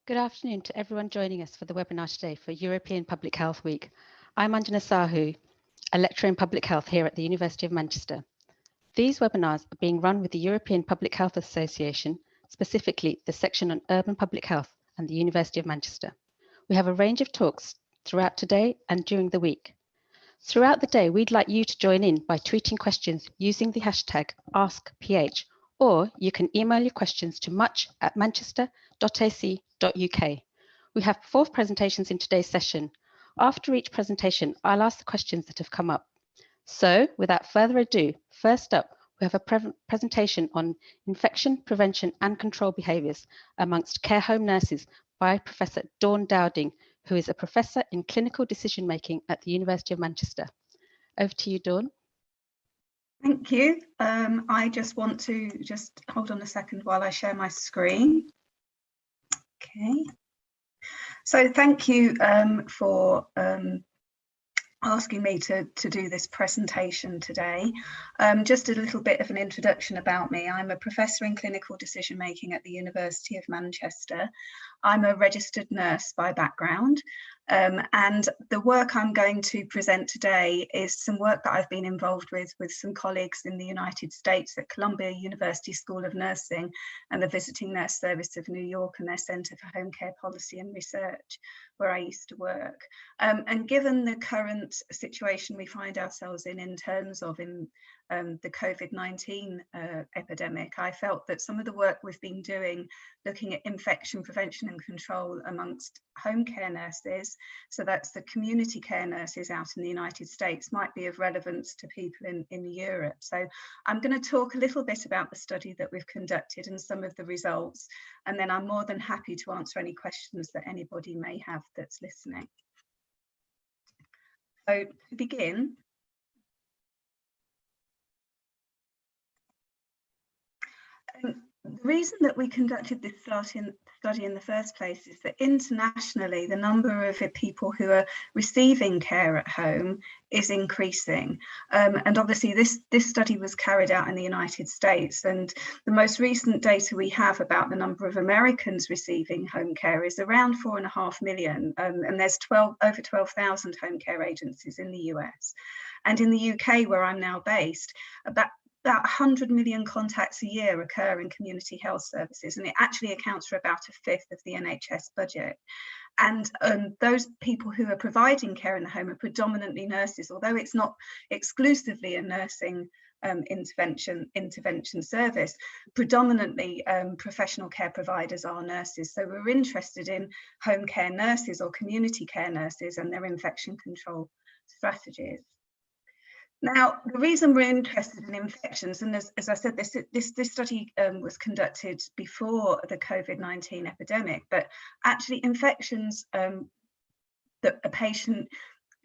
Good afternoon to everyone joining us for the webinar today for European Public Health Week. I'm Anjana Sahu, a lecturer in public health here at the University of Manchester. These webinars are being run with the European Public Health Association, specifically the section on urban public health and the University of Manchester. We have a range of talks throughout today and during the week. Throughout the day, we'd like you to join in by tweeting questions using the hashtag AskPH, or you can email your questions to much@manchester.ac.uk. We have 4 presentations in today's session. After each presentation, I'll ask the questions that have come up. So without further ado, first up, we have a presentation on infection prevention and control behaviours amongst care home nurses by Professor Dawn Dowding, who is a professor in clinical decision making at the University of Manchester. Over to you, Dawn. Thank you. I just want to hold on a second while I share my screen. Okay. So thank you for asking me to do this presentation today. Just a little bit of an introduction about me. I'm a professor in clinical decision making at the University of Manchester. I'm a registered nurse by background, and the work I'm going to present today is some work that I've been involved with some colleagues in the United States at Columbia University School of Nursing and the Visiting Nurse Service of New York and their Centre for Home Care Policy and Research, where I used to work. And given the current situation we find ourselves in terms of the COVID-19 epidemic, I felt that some of the work we've been doing looking at infection prevention and control amongst home care nurses, so that's the community care nurses out in the United States, might be of relevance to people in Europe. So I'm going to talk a little bit about the study that we've conducted and some of the results, and then I'm more than happy to answer any questions that anybody may have that's listening. So to begin, the reason that we conducted this study in the first place is that internationally the number of people who are receiving care at home is increasing, and obviously this study was carried out in the United States, and the most recent data we have about the number of Americans receiving home care is around 4.5 million, and there's over 12,000 home care agencies in the US, and in the UK, where I'm now based, about 100 million contacts a year occur in community health services, and it actually accounts for about 1/5 of the NHS budget. And those people who are providing care in the home are predominantly nurses, although it's not exclusively a nursing intervention service. Predominantly professional care providers are nurses, so we're interested in home care nurses or community care nurses and their infection control strategies. Now, the reason we're interested in infections, and as I said, this study was conducted before the COVID-19 epidemic, but actually infections that a patient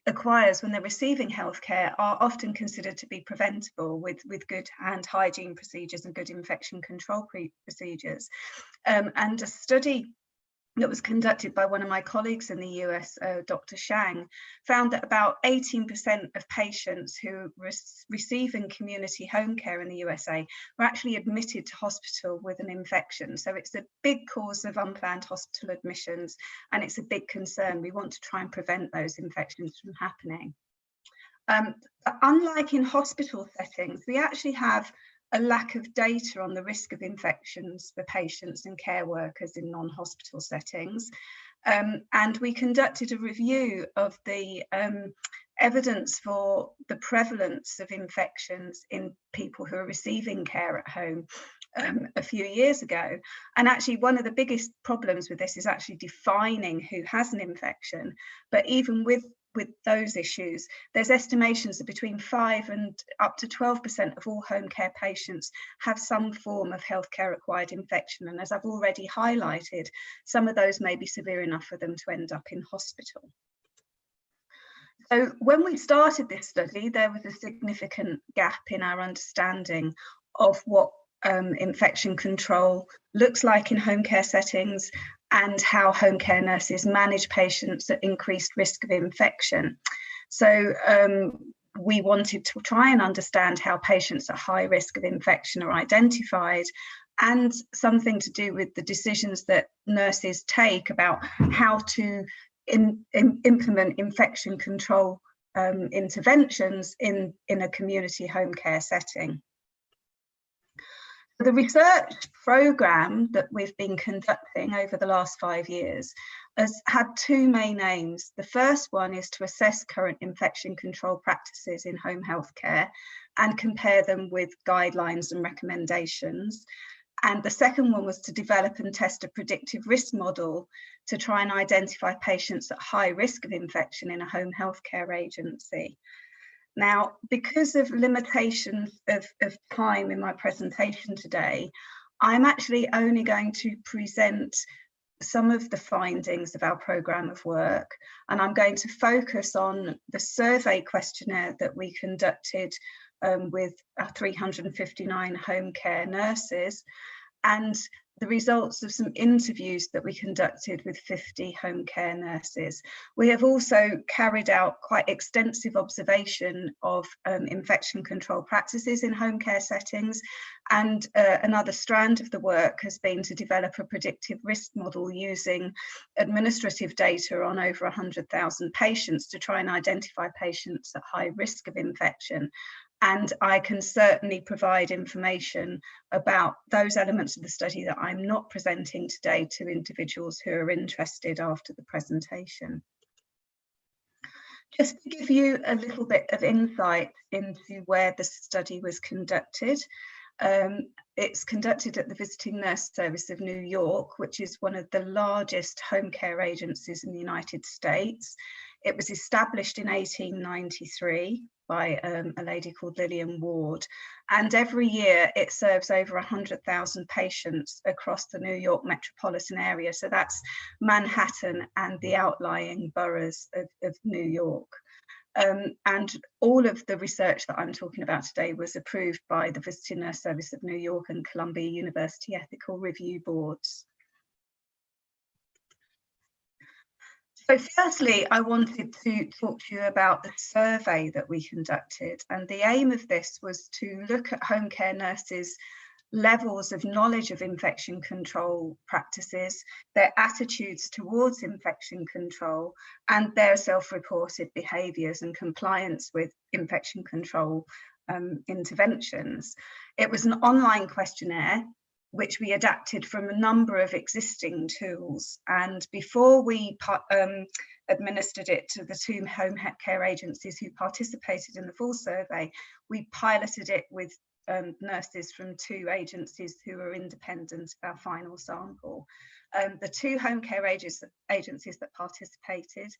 acquires when they're receiving healthcare are often considered to be preventable with good hand hygiene procedures and good infection control procedures. And a study that was conducted by one of my colleagues in the US, Dr. Shang, found that about 18% of patients who were receiving community home care in the USA were actually admitted to hospital with an infection. So it's a big cause of unplanned hospital admissions, and it's a big concern. We want to try and prevent those infections from happening. Unlike in hospital settings, we actually have a lack of data on the risk of infections for patients and care workers in non-hospital settings. And we conducted a review of the evidence for the prevalence of infections in people who are receiving care at home a few years ago. And actually one of the biggest problems with this is actually defining who has an infection. But even with those issues, there's estimations that between 5 and up to 12% of all home care patients have some form of healthcare acquired infection. And as I've already highlighted, some of those may be severe enough for them to end up in hospital. So when we started this study, there was a significant gap in our understanding of what infection control looks like in home care settings and how home care nurses manage patients at increased risk of infection. So we wanted to try and understand how patients at high risk of infection are identified and something to do with the decisions that nurses take about how to implement infection control interventions in a community home care setting. The research programme that we've been conducting over the last 5 years has had two main aims. The first one is to assess current infection control practices in home health care and compare them with guidelines and recommendations. And the second one was to develop and test a predictive risk model to try and identify patients at high risk of infection in a home healthcare agency. Now, because of limitations of time in my presentation today, I'm actually only going to present some of the findings of our programme of work, and I'm going to focus on the survey questionnaire that we conducted with 359 home care nurses, and the results of some interviews that we conducted with 50 home care nurses. We have also carried out quite extensive observation of infection control practices in home care settings, and another strand of the work has been to develop a predictive risk model using administrative data on over 100,000 patients to try and identify patients at high risk of infection. And I can certainly provide information about those elements of the study that I'm not presenting today to individuals who are interested after the presentation. Just to give you a little bit of insight into where the study was conducted. It's conducted at the Visiting Nurse Service of New York, which is one of the largest home care agencies in the United States. It was established in 1893 by a lady called Lillian Ward, and every year it serves over 100,000 patients across the New York metropolitan area. So that's Manhattan and the outlying boroughs of New York. And all of the research that I'm talking about today was approved by the Visiting Nurse Service of New York and Columbia University Ethical Review Boards. So firstly, I wanted to talk to you about the survey that we conducted. And the aim of this was to look at home care nurses' levels of knowledge of infection control practices, their attitudes towards infection control, and their self-reported behaviours and compliance with infection control interventions. It was an online questionnaire which we adapted from a number of existing tools. And before we administered it to the two home care agencies who participated in the full survey, we piloted it with nurses from two agencies who are independent of our final sample. The two home care agencies that participated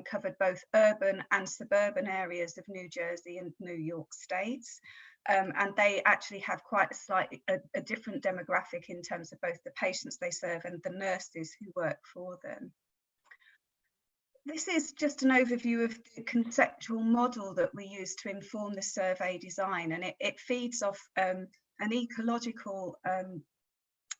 covered both urban and suburban areas of New Jersey and New York states. And they actually have quite a slightly different demographic in terms of both the patients they serve and the nurses who work for them. This is just an overview of the conceptual model that we use to inform the survey design, and it feeds off an ecological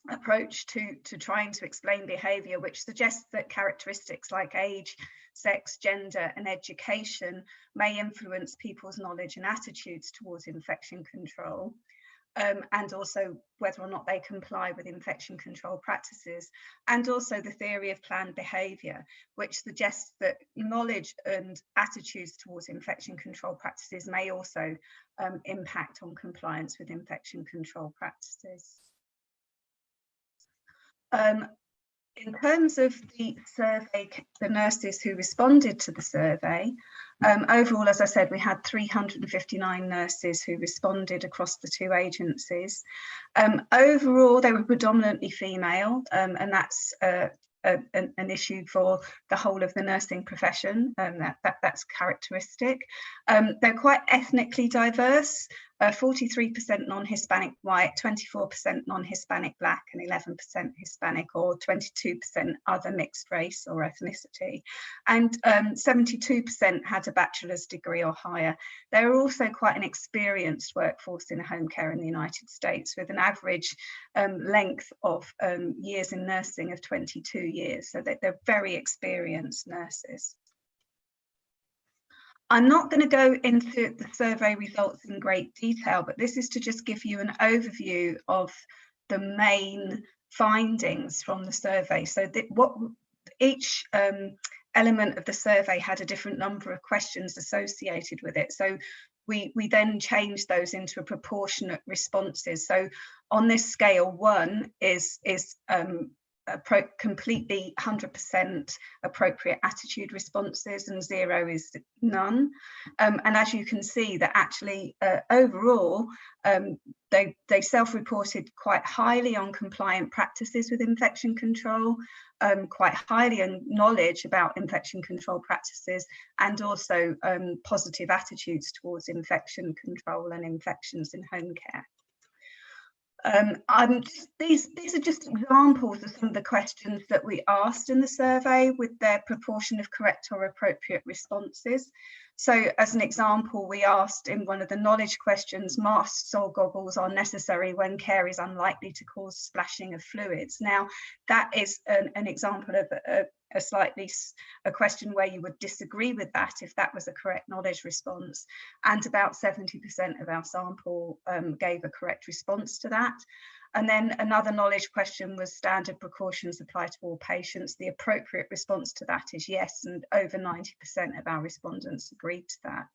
approach to trying to explain behaviour, which suggests that characteristics like age, sex, gender and education may influence people's knowledge and attitudes towards infection control, and also whether or not they comply with infection control practices, and also the theory of planned behaviour, which suggests that knowledge and attitudes towards infection control practices may also impact on compliance with infection control practices. In terms of the survey, the nurses who responded to the survey, overall, as I said, we had 359 nurses who responded across the two agencies. Overall, they were predominantly female, and that's an issue for the whole of the nursing profession, that's characteristic. They're quite ethnically diverse, 43% non-Hispanic white, 24% non-Hispanic black, and 11% Hispanic or 22% other mixed race or ethnicity. And 72% had a bachelor's degree or higher. They're also quite an experienced workforce in home care in the United States, with an average length of years in nursing of 22 years. So they're very experienced nurses. I'm not going to go into the survey results in great detail, but this is to just give you an overview of the main findings from the survey. So what each element of the survey had a different number of questions associated with it. So we then changed those into proportionate responses. So on this scale, 1 is completely 100% appropriate attitude responses, and 0 is none. And as you can see, that actually overall they self-reported quite highly on compliant practices with infection control, quite highly on knowledge about infection control practices, and also positive attitudes towards infection control and infections in home care. These are just examples of some of the questions that we asked in the survey with their proportion of correct or appropriate responses. So as an example, we asked in one of the knowledge questions, masks or goggles are necessary when care is unlikely to cause splashing of fluids. Now, that is an example of a question where you would disagree with that if that was a correct knowledge response, and about 70% of our sample gave a correct response to that. And then another knowledge question was standard precautions apply to all patients. The appropriate response to that is yes, and over 90% of our respondents agreed to that.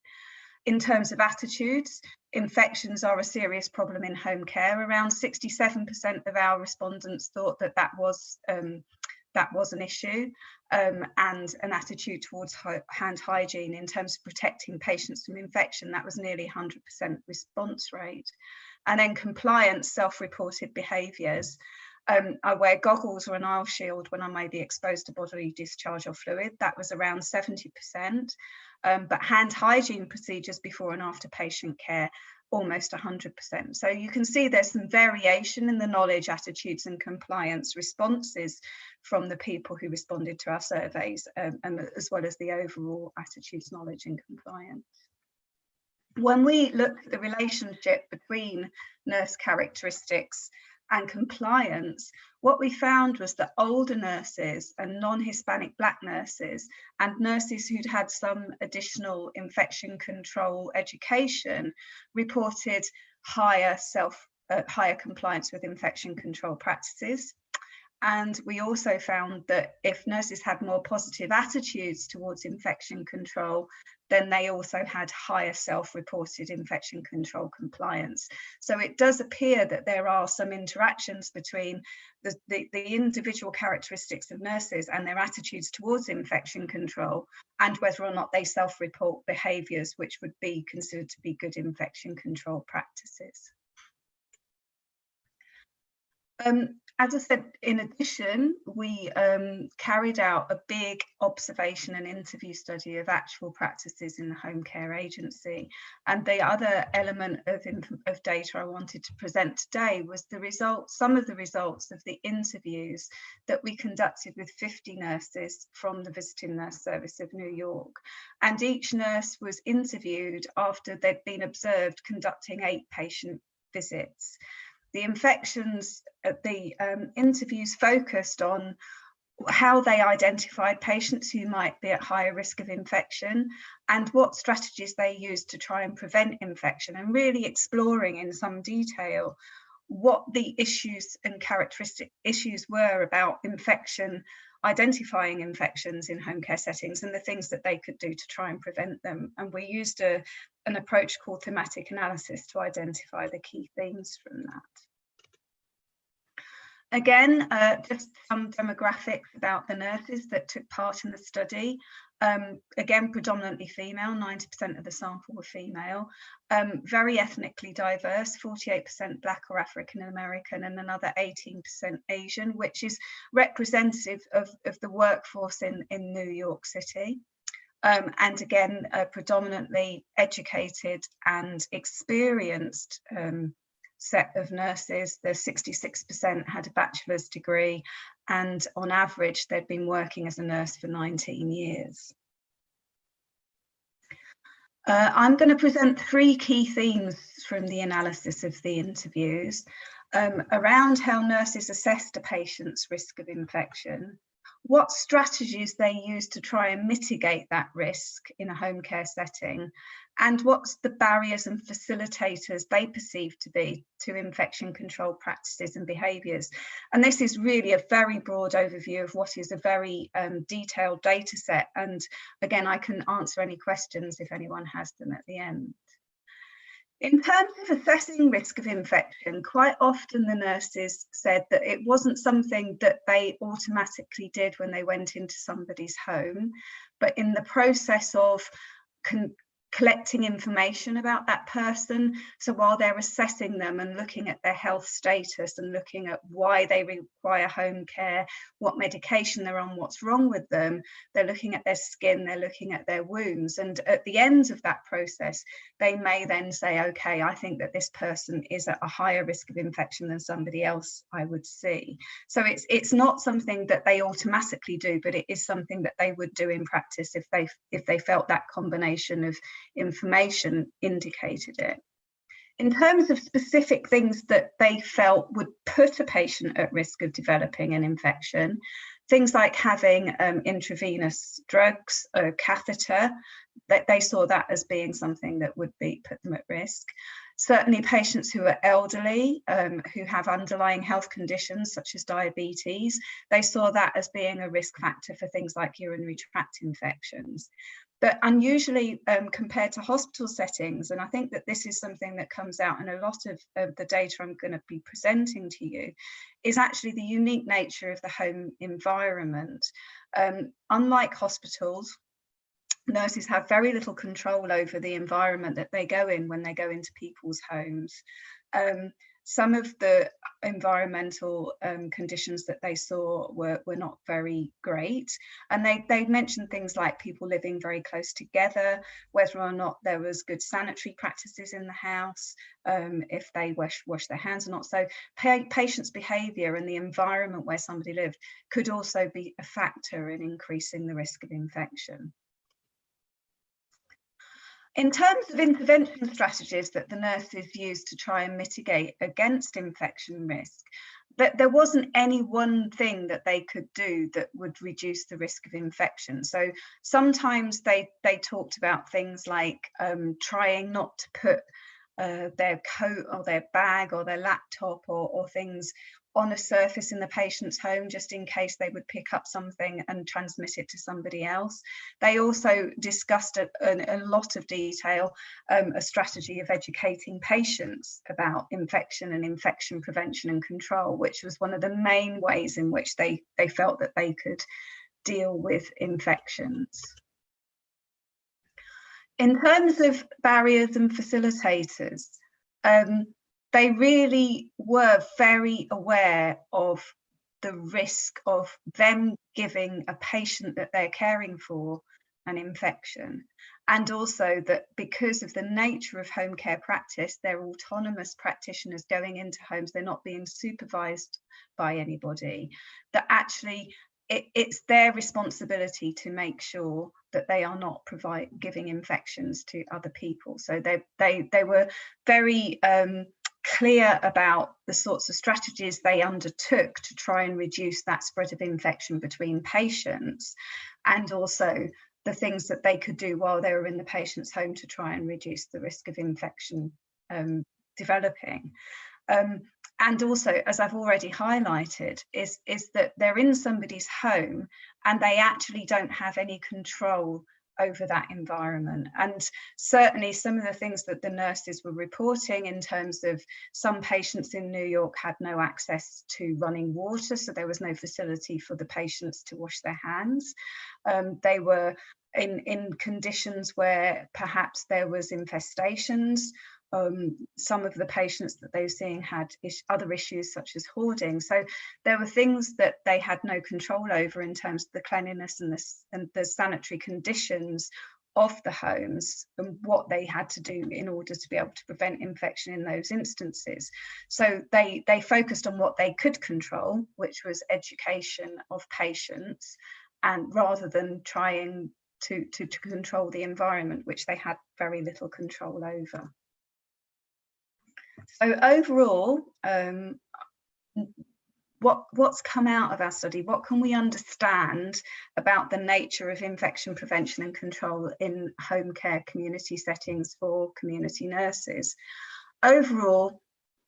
In terms of attitudes, infections are a serious problem in home care. Around 67% of our respondents thought that that was an issue, and an attitude towards hand hygiene in terms of protecting patients from infection, that was nearly 100% response rate. And then compliance, self-reported behaviours. I wear goggles or an eye shield when I may be exposed to bodily discharge or fluid. That was around 70%. But hand hygiene procedures before and after patient care, almost 100%. So you can see there's some variation in the knowledge, attitudes and compliance responses from the people who responded to our surveys, as well as the overall attitudes, knowledge and compliance. When we looked at the relationship between nurse characteristics and compliance, what we found was that older nurses and non-Hispanic Black nurses and nurses who'd had some additional infection control education reported higher compliance with infection control practices. And we also found that if nurses had more positive attitudes towards infection control, then they also had higher self-reported infection control compliance. So it does appear that there are some interactions between the individual characteristics of nurses and their attitudes towards infection control, and whether or not they self-report behaviours which would be considered to be good infection control practices. As I said, in addition, we carried out a big observation and interview study of actual practices in the home care agency. And the other element of data I wanted to present today was some of the results of the interviews that we conducted with 50 nurses from the Visiting Nurse Service of New York. And each nurse was interviewed after they'd been observed conducting 8 patient visits. The interviews focused on how they identified patients who might be at higher risk of infection and what strategies they used to try and prevent infection, and really exploring in some detail what the issues and characteristic issues were about infection, identifying infections in home care settings and the things that they could do to try and prevent them. And we used an approach called thematic analysis to identify the key themes from that. Again, just some demographics about the nurses that took part in the study. Again, predominantly female, 90% of the sample were female. Very ethnically diverse, 48% Black or African American and another 18% Asian, which is representative of the workforce in New York City. And again, predominantly educated and experienced set of nurses. The 66% had a bachelor's degree, and on average they'd been working as a nurse for 19 years. I'm going to present 3 key themes from the analysis of the interviews around how nurses assessed a patient's risk of infection, what strategies they use to try and mitigate that risk in a home care setting, and what's the barriers and facilitators they perceive to be to infection control practices and behaviours. And this is really a very broad overview of what is a very detailed data set. And again, I can answer any questions if anyone has them at the end. In terms of assessing risk of infection, quite often the nurses said that it wasn't something that they automatically did when they went into somebody's home, but in the process of collecting information about that person. So while they're assessing them and looking at their health status and looking at why they require home care, what medication they're on, what's wrong with them, they're looking at their skin, they're looking at their wounds. And at the end of that process, they may then say, okay, I think that this person is at a higher risk of infection than somebody else I would see. So it's not something that they automatically do, but it is something that they would do in practice if they felt that combination of information indicated it. In terms of specific things that they felt would put a patient at risk of developing an infection, things like having intravenous drugs, a catheter, that they saw that as being something that would put them at risk. Certainly patients who are elderly, who have underlying health conditions such as diabetes, they saw that as being a risk factor for things like urinary tract infections. But unusually compared to hospital settings, and I think that this is something that comes out in a lot of the data I'm going to be presenting to you, is actually the unique nature of the home environment. Unlike hospitals, nurses have very little control over the environment that they go in when they go into people's homes. Some of the environmental conditions that they saw were not very great. And they mentioned things like people living very close together, whether or not there was good sanitary practices in the house, if they wash their hands or not. So patients' behaviour and the environment where somebody lived could also be a factor in increasing the risk of infection. In terms of intervention strategies that the nurses used to try and mitigate against infection risk, there wasn't any one thing that they could do that would reduce the risk of infection. So sometimes they talked about things like trying not to put their coat or their bag or their laptop or things on a surface in the patient's home, just in case they would pick up something and transmit it to somebody else. They also discussed in a lot of detail a strategy of educating patients about infection and infection prevention and control, which was one of the main ways in which they felt that they could deal with infections. In terms of barriers and facilitators, they really were very aware of the risk of them giving a patient that they're caring for an infection. And also that because of the nature of home care practice, they're autonomous practitioners going into homes, they're not being supervised by anybody, that actually it's their responsibility to make sure that they are not giving infections to other people. So they were very clear about the sorts of strategies they undertook to try and reduce that spread of infection between patients, and also the things that they could do while they were in the patient's home to try and reduce the risk of infection developing. And also, as I've already highlighted, is that they're in somebody's home and they actually don't have any control over that environment. And certainly some of the things that the nurses were reporting in terms of some patients in New York had no access to running water, so there was no facility for the patients to wash their hands. They were in conditions where perhaps there was infestations. Some of the patients that they were seeing had other issues such as hoarding. So there were things that they had no control over in terms of the cleanliness and the sanitary conditions of the homes and what they had to do in order to be able to prevent infection in those instances. So they focused on what they could control, which was education of patients, and rather than trying to control the environment, which they had very little control over. So overall, what's come out of our study? What can we understand about the nature of infection prevention and control in home care community settings for community nurses? Overall,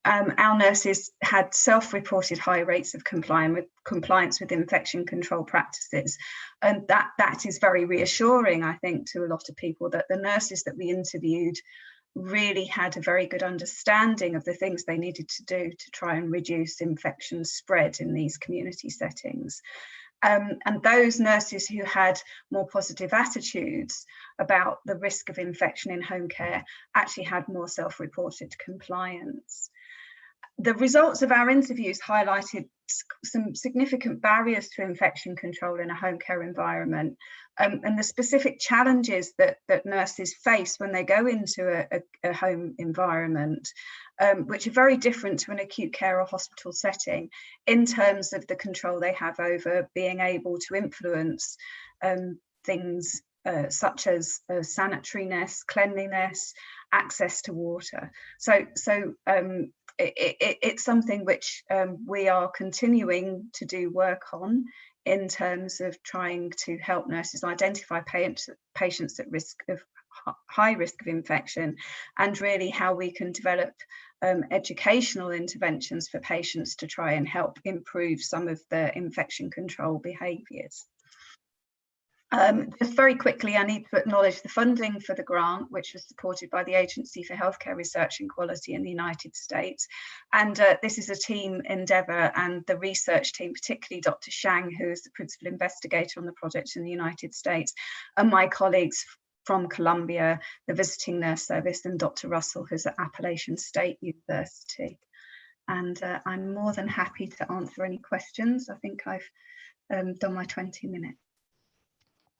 our nurses had self-reported high rates of compliance with infection control practices, and that is very reassuring, I think, to a lot of people, that the nurses that we interviewed really had a very good understanding of the things they needed to do to try and reduce infection spread in these community settings. And those nurses who had more positive attitudes about the risk of infection in home care actually had more self-reported compliance. The results of our interviews highlighted some significant barriers to infection control in a home care environment, and the specific challenges that nurses face when they go into a home environment, which are very different to an acute care or hospital setting in terms of the control they have over being able to influence things such as sanitariness, cleanliness, access to water. It's something which we are continuing to do work on in terms of trying to help nurses identify patients at risk of high risk of infection, and really how we can develop educational interventions for patients to try and help improve some of the infection control behaviours. Just very quickly, I need to acknowledge the funding for the grant, which was supported by the Agency for Healthcare Research and Quality in the United States. And this is a team endeavour, and the research team, particularly Dr. Shang, who is the principal investigator on the project in the United States, and my colleagues from Columbia, the Visiting Nurse Service, and Dr. Russell, who's at Appalachian State University. And I'm more than happy to answer any questions. I think I've done my 20 minutes.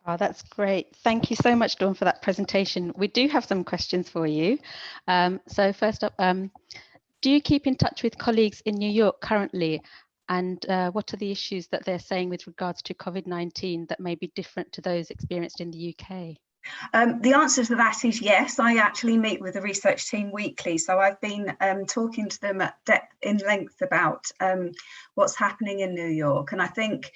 Oh, that's great. Thank you so much, Dawn, for that presentation. We do have some questions for you. So first up, do you keep in touch with colleagues in New York currently? And what are the issues that they're saying with regards to COVID-19 that may be different to those experienced in the UK? The answer to that is yes. I actually meet with the research team weekly, so I've been talking to them at depth in length about what's happening in New York, and I think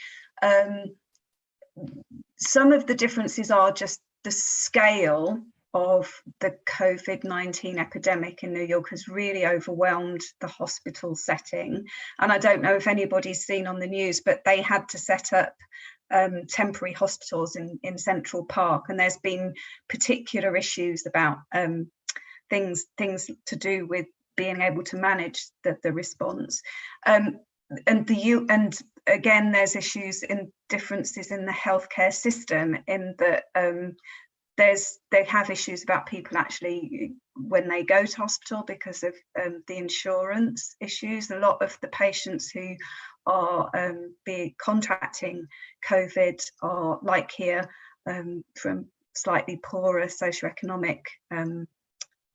some of the differences are just the scale of the COVID-19 epidemic in New York has really overwhelmed the hospital setting. And I don't know if anybody's seen on the news, but they had to set up temporary hospitals in Central Park. And there's been particular issues about things to do with being able to manage the response. And again, there's issues in differences in the healthcare system, in that they have issues about people actually when they go to hospital because of the insurance issues. A lot of the patients who are contracting COVID are, like here, from slightly poorer socioeconomic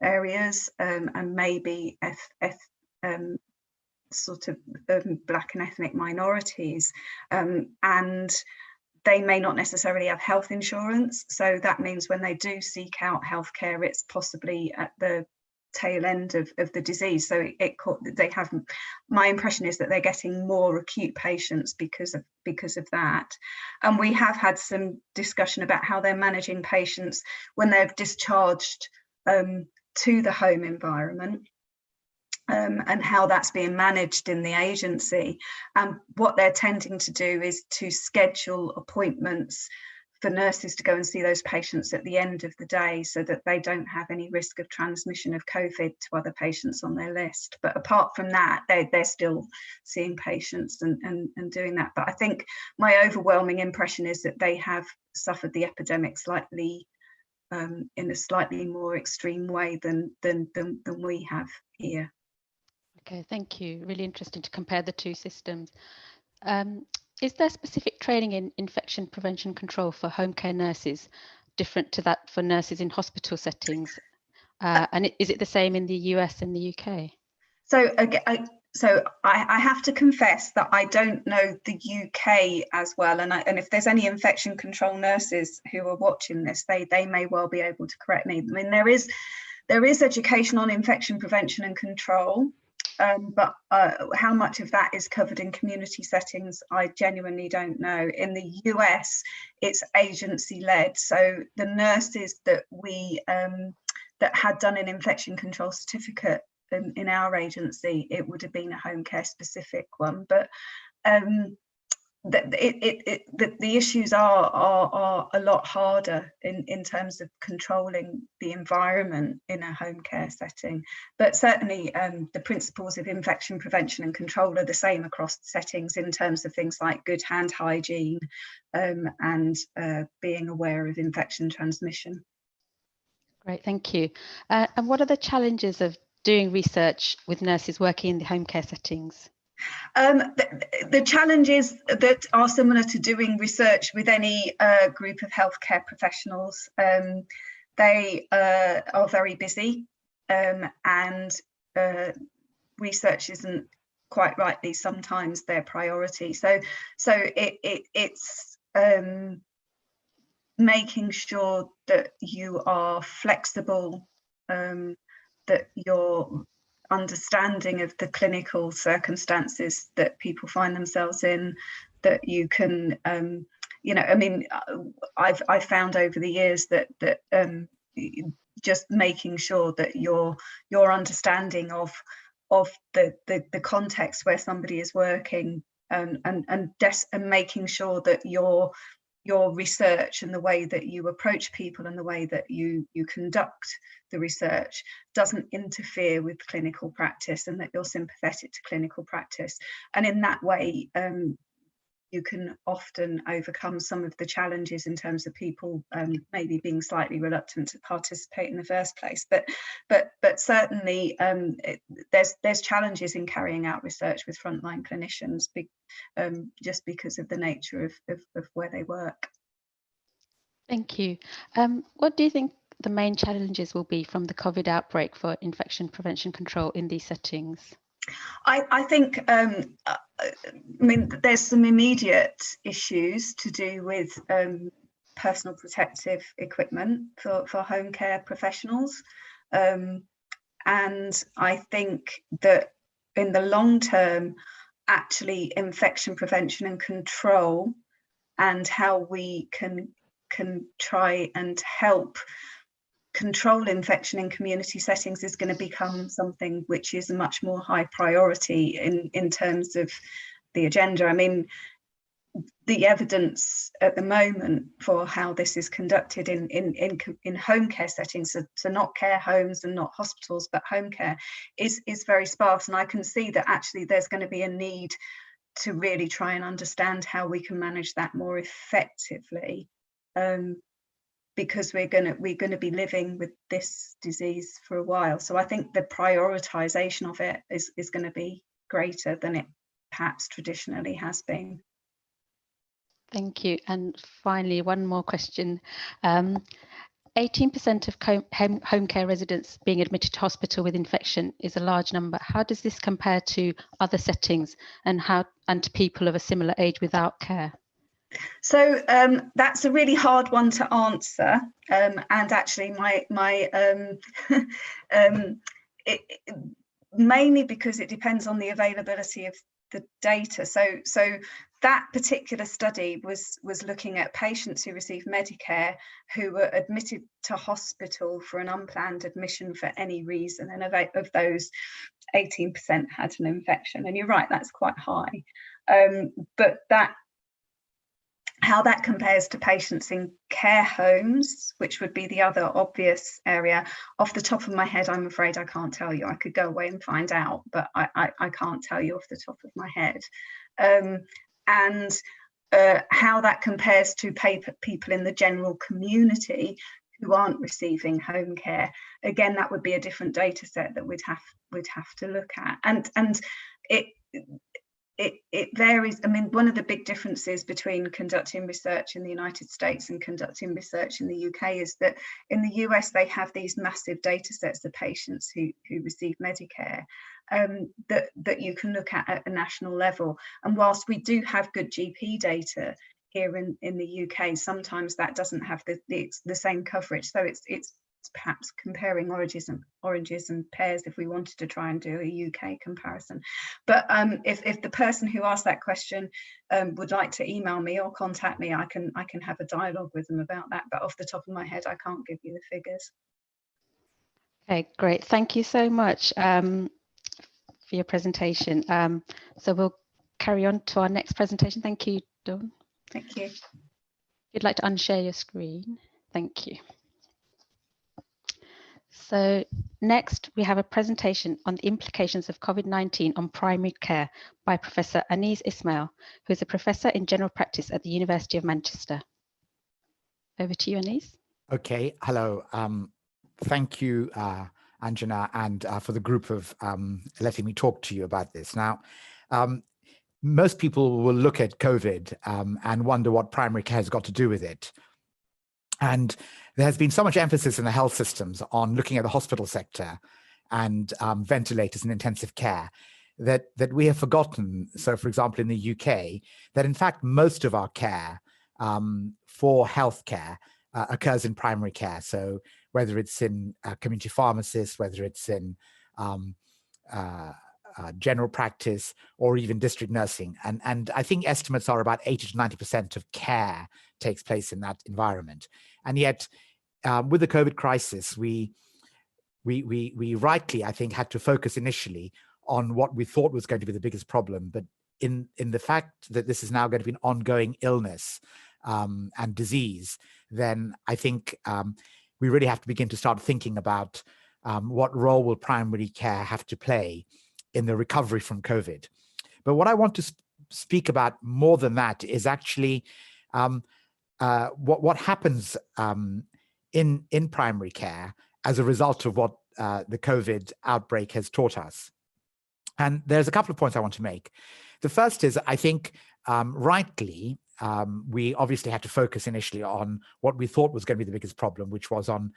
areas, and maybe sort of Black and ethnic minorities, and they may not necessarily have health insurance. So that means when they do seek out healthcare, it's possibly at the tail end of the disease. So they have, my impression is that they're getting more acute patients because of that. And we have had some discussion about how they're managing patients when they're discharged to the home environment. And how that's being managed in the agency. What they're tending to do is to schedule appointments for nurses to go and see those patients at the end of the day, so that they don't have any risk of transmission of COVID to other patients on their list. But apart from that, they're still seeing patients and doing that. But I think my overwhelming impression is that they have suffered the epidemic slightly in a slightly more extreme way than we have here. Okay, thank you. Really interesting to compare the two systems. Is there specific training in infection prevention control for home care nurses, different to that for nurses in hospital settings? And is it the same in the US and the UK? So I have to confess that I don't know the UK as well, and if there's any infection control nurses who are watching this, they may well be able to correct me. I mean, there is education on infection prevention and control but how much of that is covered in community settings, I genuinely don't know. In the US, it's agency-led, so the nurses that we that had done an infection control certificate in our agency, it would have been a home care specific one, but the issues are a lot harder in terms of controlling the environment in a home care setting. But certainly the principles of infection prevention and control are the same across settings in terms of things like good hand hygiene and being aware of infection transmission. Great, thank you. And what are the challenges of doing research with nurses working in the home care settings? The challenges that are similar to doing research with any group of healthcare professionals. They are very busy and research isn't quite rightly sometimes their priority. So it's making sure that you are flexible, that you're understanding of the clinical circumstances that people find themselves in, that you can, you know, I mean, I've found over the years that just making sure that your understanding of the context where somebody is working and making sure that your research and the way that you approach people and the way that you conduct the research doesn't interfere with clinical practice, and that you're sympathetic to clinical practice. And in that way, you can often overcome some of the challenges in terms of people maybe being slightly reluctant to participate in the first place. But certainly there's challenges in carrying out research with frontline clinicians just because of the nature of where they work. Thank you. What do you think the main challenges will be from the COVID outbreak for infection prevention control in these settings? I think, I mean, there's some immediate issues to do with personal protective equipment for home care professionals. And I think that in the long term, actually infection prevention and control and how we can try and help control infection in community settings is going to become something which is a much more high priority in terms of the agenda. I mean, the evidence at the moment for how this is conducted in home care settings, so not care homes and not hospitals, but home care, is very sparse. And I can see that actually there's going to be a need to really try and understand how we can manage that more effectively. Because we're going to be living with this disease for a while. So I think the prioritization of it is going to be greater than it perhaps traditionally has been. Thank you. And finally, one more question. 18% of home care residents being admitted to hospital with infection is a large number. How does this compare to other settings and to people of a similar age without care? So that's a really hard one to answer, and actually mainly because it depends on the availability of the data. So that particular study was looking at patients who received Medicare who were admitted to hospital for an unplanned admission for any reason, and of those 18% had an infection. And you're right, that's quite high, but how that compares to patients in care homes, which would be the other obvious area, off the top of my head, I'm afraid I can't tell you. I could go away and find out, but I can't tell you off the top of my head. And how that compares to people in the general community who aren't receiving home care. Again, that would be a different data set that we'd have to look at. And it varies. I mean, one of the big differences between conducting research in the United States and conducting research in the UK is that in the US, they have these massive data sets of patients who receive Medicare that you can look at a national level. And whilst we do have good GP data here in the UK, sometimes that doesn't have the same coverage. So it's perhaps comparing oranges and pears if we wanted to try and do a UK comparison. But if the person who asked that question would like to email me or contact me, I can have a dialogue with them about that. But off the top of my head, I can't give you the figures. Okay, great. Thank you so much for your presentation. So we'll carry on to our next presentation. Thank you, Dawn. Thank you. If you'd like to unshare your screen, thank you. So next, we have a presentation on the implications of COVID-19 on primary care by Professor Aneez Esmail, who is a professor in general practice at the University of Manchester. Over to you, Aneez. Okay, hello. Thank you, Anjana, and for the group of letting me talk to you about this. Now, most people will look at COVID and wonder what primary care has got to do with it. And there has been so much emphasis in the health systems on looking at the hospital sector and ventilators and intensive care that we have forgotten. So, for example, in the UK, that in fact, most of our care for healthcare occurs in primary care. So whether it's in community pharmacists, whether it's in general practice, or even district nursing. And I think estimates are about 80 to 90% of care takes place in that environment. And yet, with the COVID crisis, we rightly, I think, had to focus initially on what we thought was going to be the biggest problem. But in the fact that this is now going to be an ongoing illness and disease, then I think we really have to begin to start thinking about what role will primary care have to play in the recovery from COVID. But what I want to speak about more than that is actually what happens in primary care as a result of what the COVID outbreak has taught us. And there's a couple of points I want to make. The first is, I think, rightly, we obviously had to focus initially on what we thought was going to be the biggest problem, which was on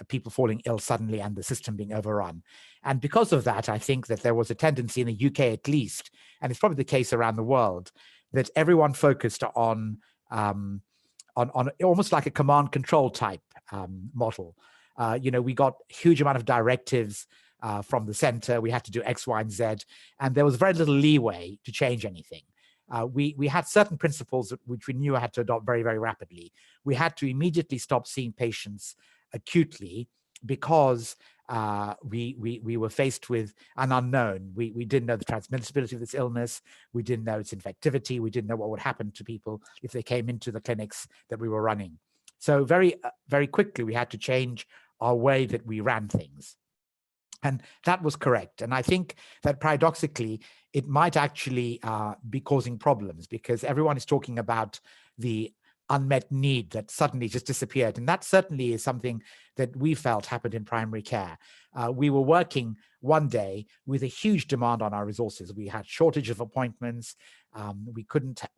people falling ill suddenly and the system being overrun. And because of that, I think that there was a tendency in the UK at least, and it's probably the case around the world, that everyone focused on almost like a command control type model. We got a huge amount of directives from the center. We had to do X, Y, and Z, and there was very little leeway to change anything. We had certain principles which we knew I had to adopt very, very rapidly. We had to immediately stop seeing patients acutely because we were faced with an unknown. We didn't know the transmissibility of this illness. We didn't know its infectivity. We didn't know what would happen to people if they came into the clinics that we were running. So very, very quickly, we had to change our way that we ran things. And that was correct. And I think that paradoxically, it might actually be causing problems because everyone is talking about the unmet need that suddenly just disappeared. And that certainly is something that we felt happened in primary care. We were working one day with a huge demand on our resources. We had shortage of appointments. We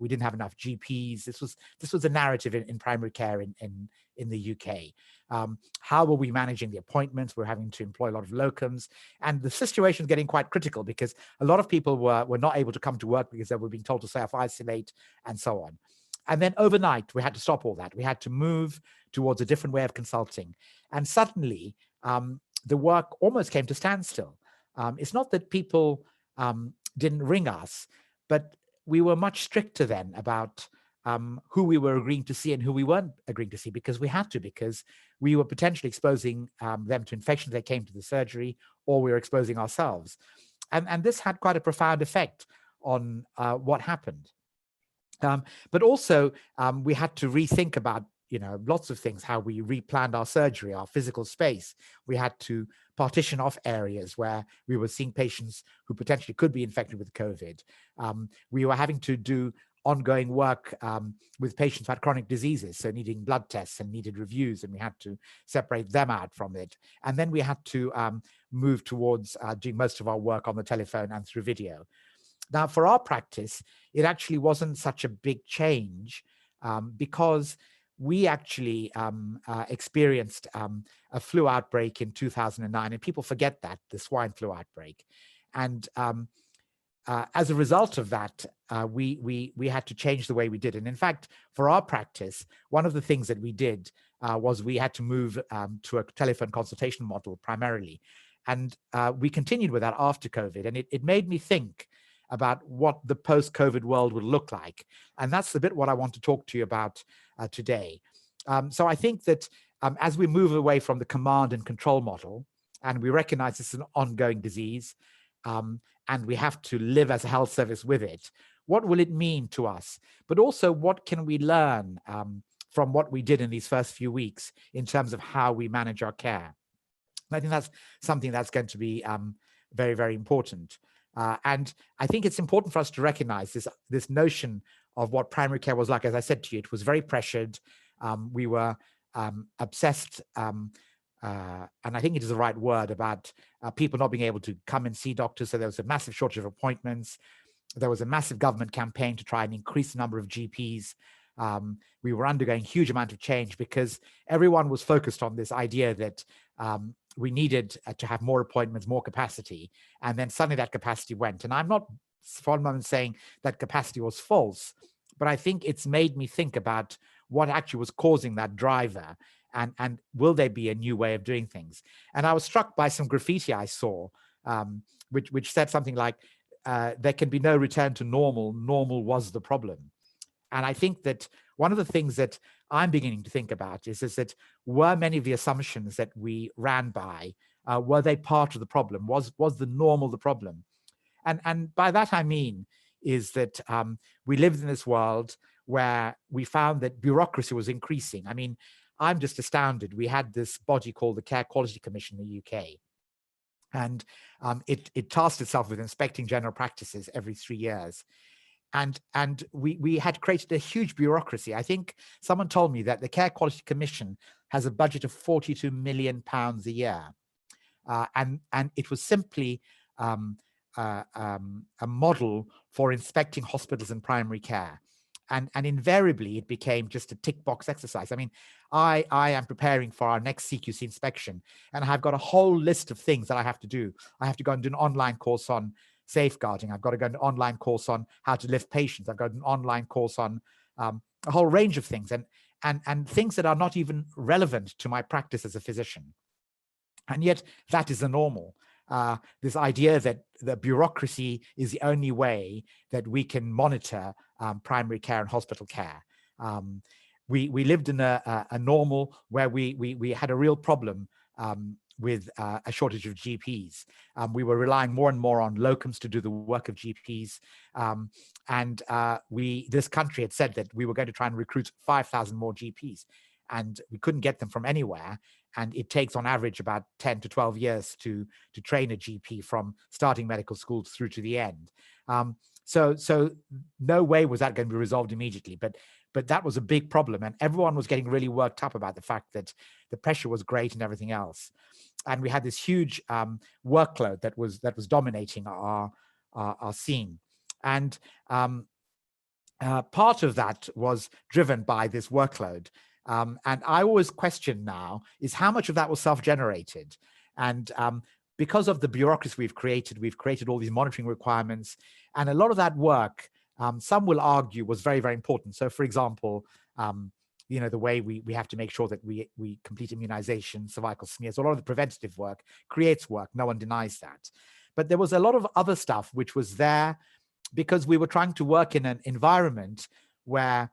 didn't have enough GPs. This was a narrative in primary care in the UK. How were we managing the appointments? We're having to employ a lot of locums, and the situation is getting quite critical because a lot of people were not able to come to work because they were being told to self-isolate and so on. And then overnight, we had to stop all that. We had to move towards a different way of consulting. And suddenly, the work almost came to standstill. It's not that people didn't ring us, but we were much stricter then about who we were agreeing to see and who we weren't agreeing to see, because we had to, because we were potentially exposing them to infections that came to the surgery, or we were exposing ourselves. And this had quite a profound effect on what happened. But also, we had to rethink about, lots of things, how we replanned our surgery, our physical space. We had to partition off areas where we were seeing patients who potentially could be infected with COVID. We were having to do ongoing work with patients who had chronic diseases, so needing blood tests and needed reviews, and we had to separate them out from it. And then we had to move towards doing most of our work on the telephone and through video. Now, for our practice, it actually wasn't such a big change because we actually experienced a flu outbreak in 2009, and people forget that, the swine flu outbreak. And as a result of that, we had to change the way we did. And in fact, for our practice, one of the things that we did was we had to move to a telephone consultation model primarily. And we continued with that after COVID. And it made me think about what the post-COVID world would look like. And that's a bit what I want to talk to you about today. So I think that as we move away from the command and control model, and we recognize this is an ongoing disease, and we have to live as a health service with it, what will it mean to us? But also, what can we learn from what we did in these first few weeks in terms of how we manage our care? And I think that's something that's going to be very, very important. And I think it's important for us to recognize this notion of what primary care was like. As I said to you, it was very pressured. We were obsessed, and I think it is the right word, about people not being able to come and see doctors. So there was a massive shortage of appointments. There was a massive government campaign to try and increase the number of GPs. We were undergoing a huge amount of change because everyone was focused on this idea that we needed to have more appointments, more capacity, and then suddenly that capacity went. And I'm not for a moment saying that capacity was false, but I think it's made me think about what actually was causing that driver, and will there be a new way of doing things? And I was struck by some graffiti I saw, which said something like, there can be no return to normal. Normal was the problem. And I think that one of the things that I'm beginning to think about is that were many of the assumptions that we ran by, were they part of the problem? Was the normal the problem? And by that I mean is that we lived in this world where we found that bureaucracy was increasing. I mean, I'm just astounded. We had this body called the Care Quality Commission in the UK. And it tasked itself with inspecting general practices every 3 years. And we had created a huge bureaucracy. I think someone told me that the Care Quality Commission has a budget of £42 million a year. And it was simply a model for inspecting hospitals and primary care. And invariably, it became just a tick box exercise. I mean, I am preparing for our next CQC inspection, and I've got a whole list of things that I have to do. I have to go and do an online course on safeguarding. I've got to go an online course on how to lift patients. I've got an online course on a whole range of things, and things that are not even relevant to my practice as a physician. And yet that is the normal. This idea that the bureaucracy is the only way that we can monitor primary care and hospital care. We lived in a normal where we had a real problem with a shortage of GPs. We were relying more and more on locums to do the work of GPs. And this country had said that we were going to try and recruit 5,000 more GPs, and we couldn't get them from anywhere. And it takes on average about 10 to 12 years to train a GP from starting medical school through to the end. So no way was that going to be resolved immediately, but that was a big problem, and everyone was getting really worked up about the fact that the pressure was great and everything else. And we had this huge workload that was dominating our scene. And part of that was driven by this workload. And I always question now is how much of that was self-generated. And because of the bureaucracy we've created all these monitoring requirements, and a lot of that work, some will argue, was very, very important. So, for example, the way we have to make sure that we complete immunization, cervical smears, a lot of the preventative work creates work. No one denies that. But there was a lot of other stuff which was there because we were trying to work in an environment where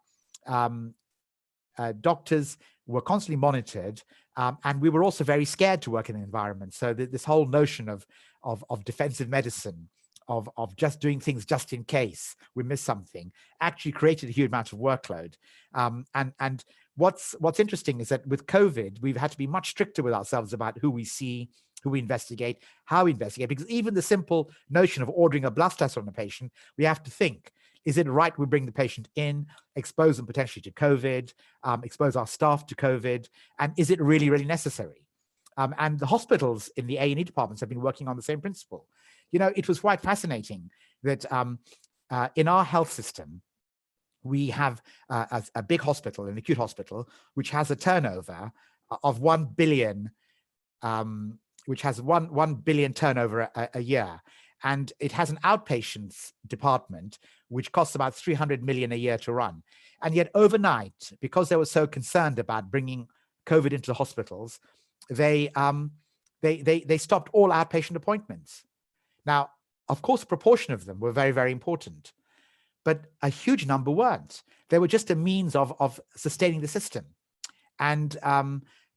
doctors were constantly monitored, and we were also very scared to work in an environment. So this whole notion of defensive medicine, of just doing things just in case we miss something, actually created a huge amount of workload. And what's interesting is that with COVID, we've had to be much stricter with ourselves about who we see, who we investigate, how we investigate, because even the simple notion of ordering a blood test on a patient, we have to think, is it right we bring the patient in, expose them potentially to COVID, expose our staff to COVID, and is it really, really necessary? And the hospitals in the A&E departments have been working on the same principle. It was quite fascinating that in our health system, we have a big hospital, an acute hospital, which has a turnover of 1 billion, which has 1 billion turnover a year. And it has an outpatients department, which costs about 300 million a year to run. And yet overnight, because they were so concerned about bringing COVID into the hospitals, they stopped all outpatient appointments. Now, of course, a proportion of them were very, very important, but a huge number weren't. They were just a means of sustaining the system. And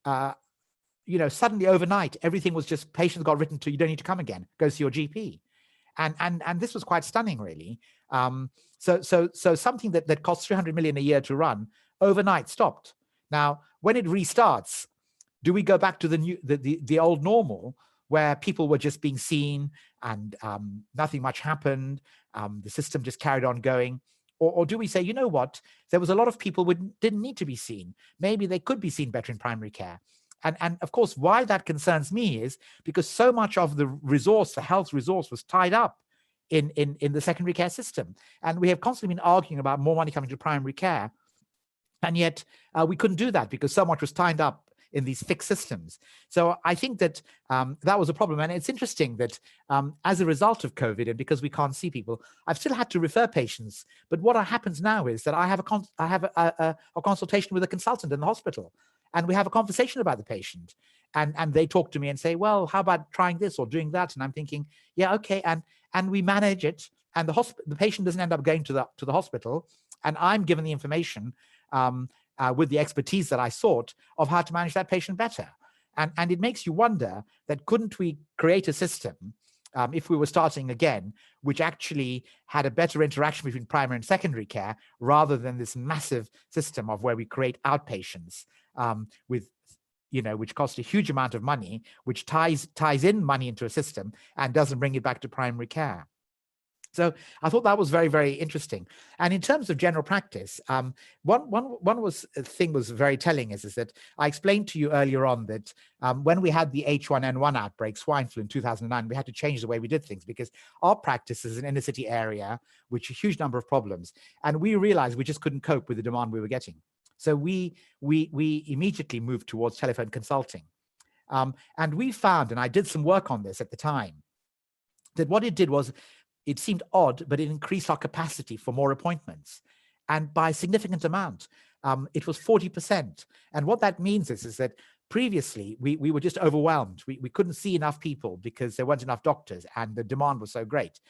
suddenly overnight, everything was just patients got written to, you don't need to come again, go see your GP. And this was quite stunning, really. So something that costs 300 million a year to run overnight stopped. Now, when it restarts, do we go back to the old normal where people were just being seen and nothing much happened? The system just carried on going. Or do we say, you know what, there was a lot of people who didn't need to be seen. Maybe they could be seen better in primary care. And of course, why that concerns me is because so much of the resource, the health resource, was tied up in the secondary care system. And we have constantly been arguing about more money coming to primary care. And yet we couldn't do that because so much was tied up in these fixed systems. So I think that that was a problem. And it's interesting that as a result of COVID, and because we can't see people, I've still had to refer patients. But what happens now is that I have a consultation with a consultant in the hospital, and we have a conversation about the patient. And they talk to me and say, well, how about trying this or doing that? And I'm thinking, yeah, okay. And we manage it. And the patient doesn't end up going to the hospital. And I'm given the information with the expertise that I sought of how to manage that patient better. And it makes you wonder that couldn't we create a system, if we were starting again, which actually had a better interaction between primary and secondary care, rather than this massive system of where we create outpatients which cost a huge amount of money, which ties in money into a system and doesn't bring it back to primary care. So I thought that was very, very interesting. And in terms of general practice, one thing was very telling is that I explained to you earlier on that when we had the H1N1 outbreak, swine flu in 2009, we had to change the way we did things because our practice is an inner city area, which a huge number of problems. And we realized we just couldn't cope with the demand we were getting. So we immediately moved towards telephone consulting. And we found, and I did some work on this at the time, that what it did was, it seemed odd, but it increased our capacity for more appointments. And by a significant amount, it was 40%. And what that means is that previously we were just overwhelmed. We couldn't see enough people because there weren't enough doctors and the demand was so great.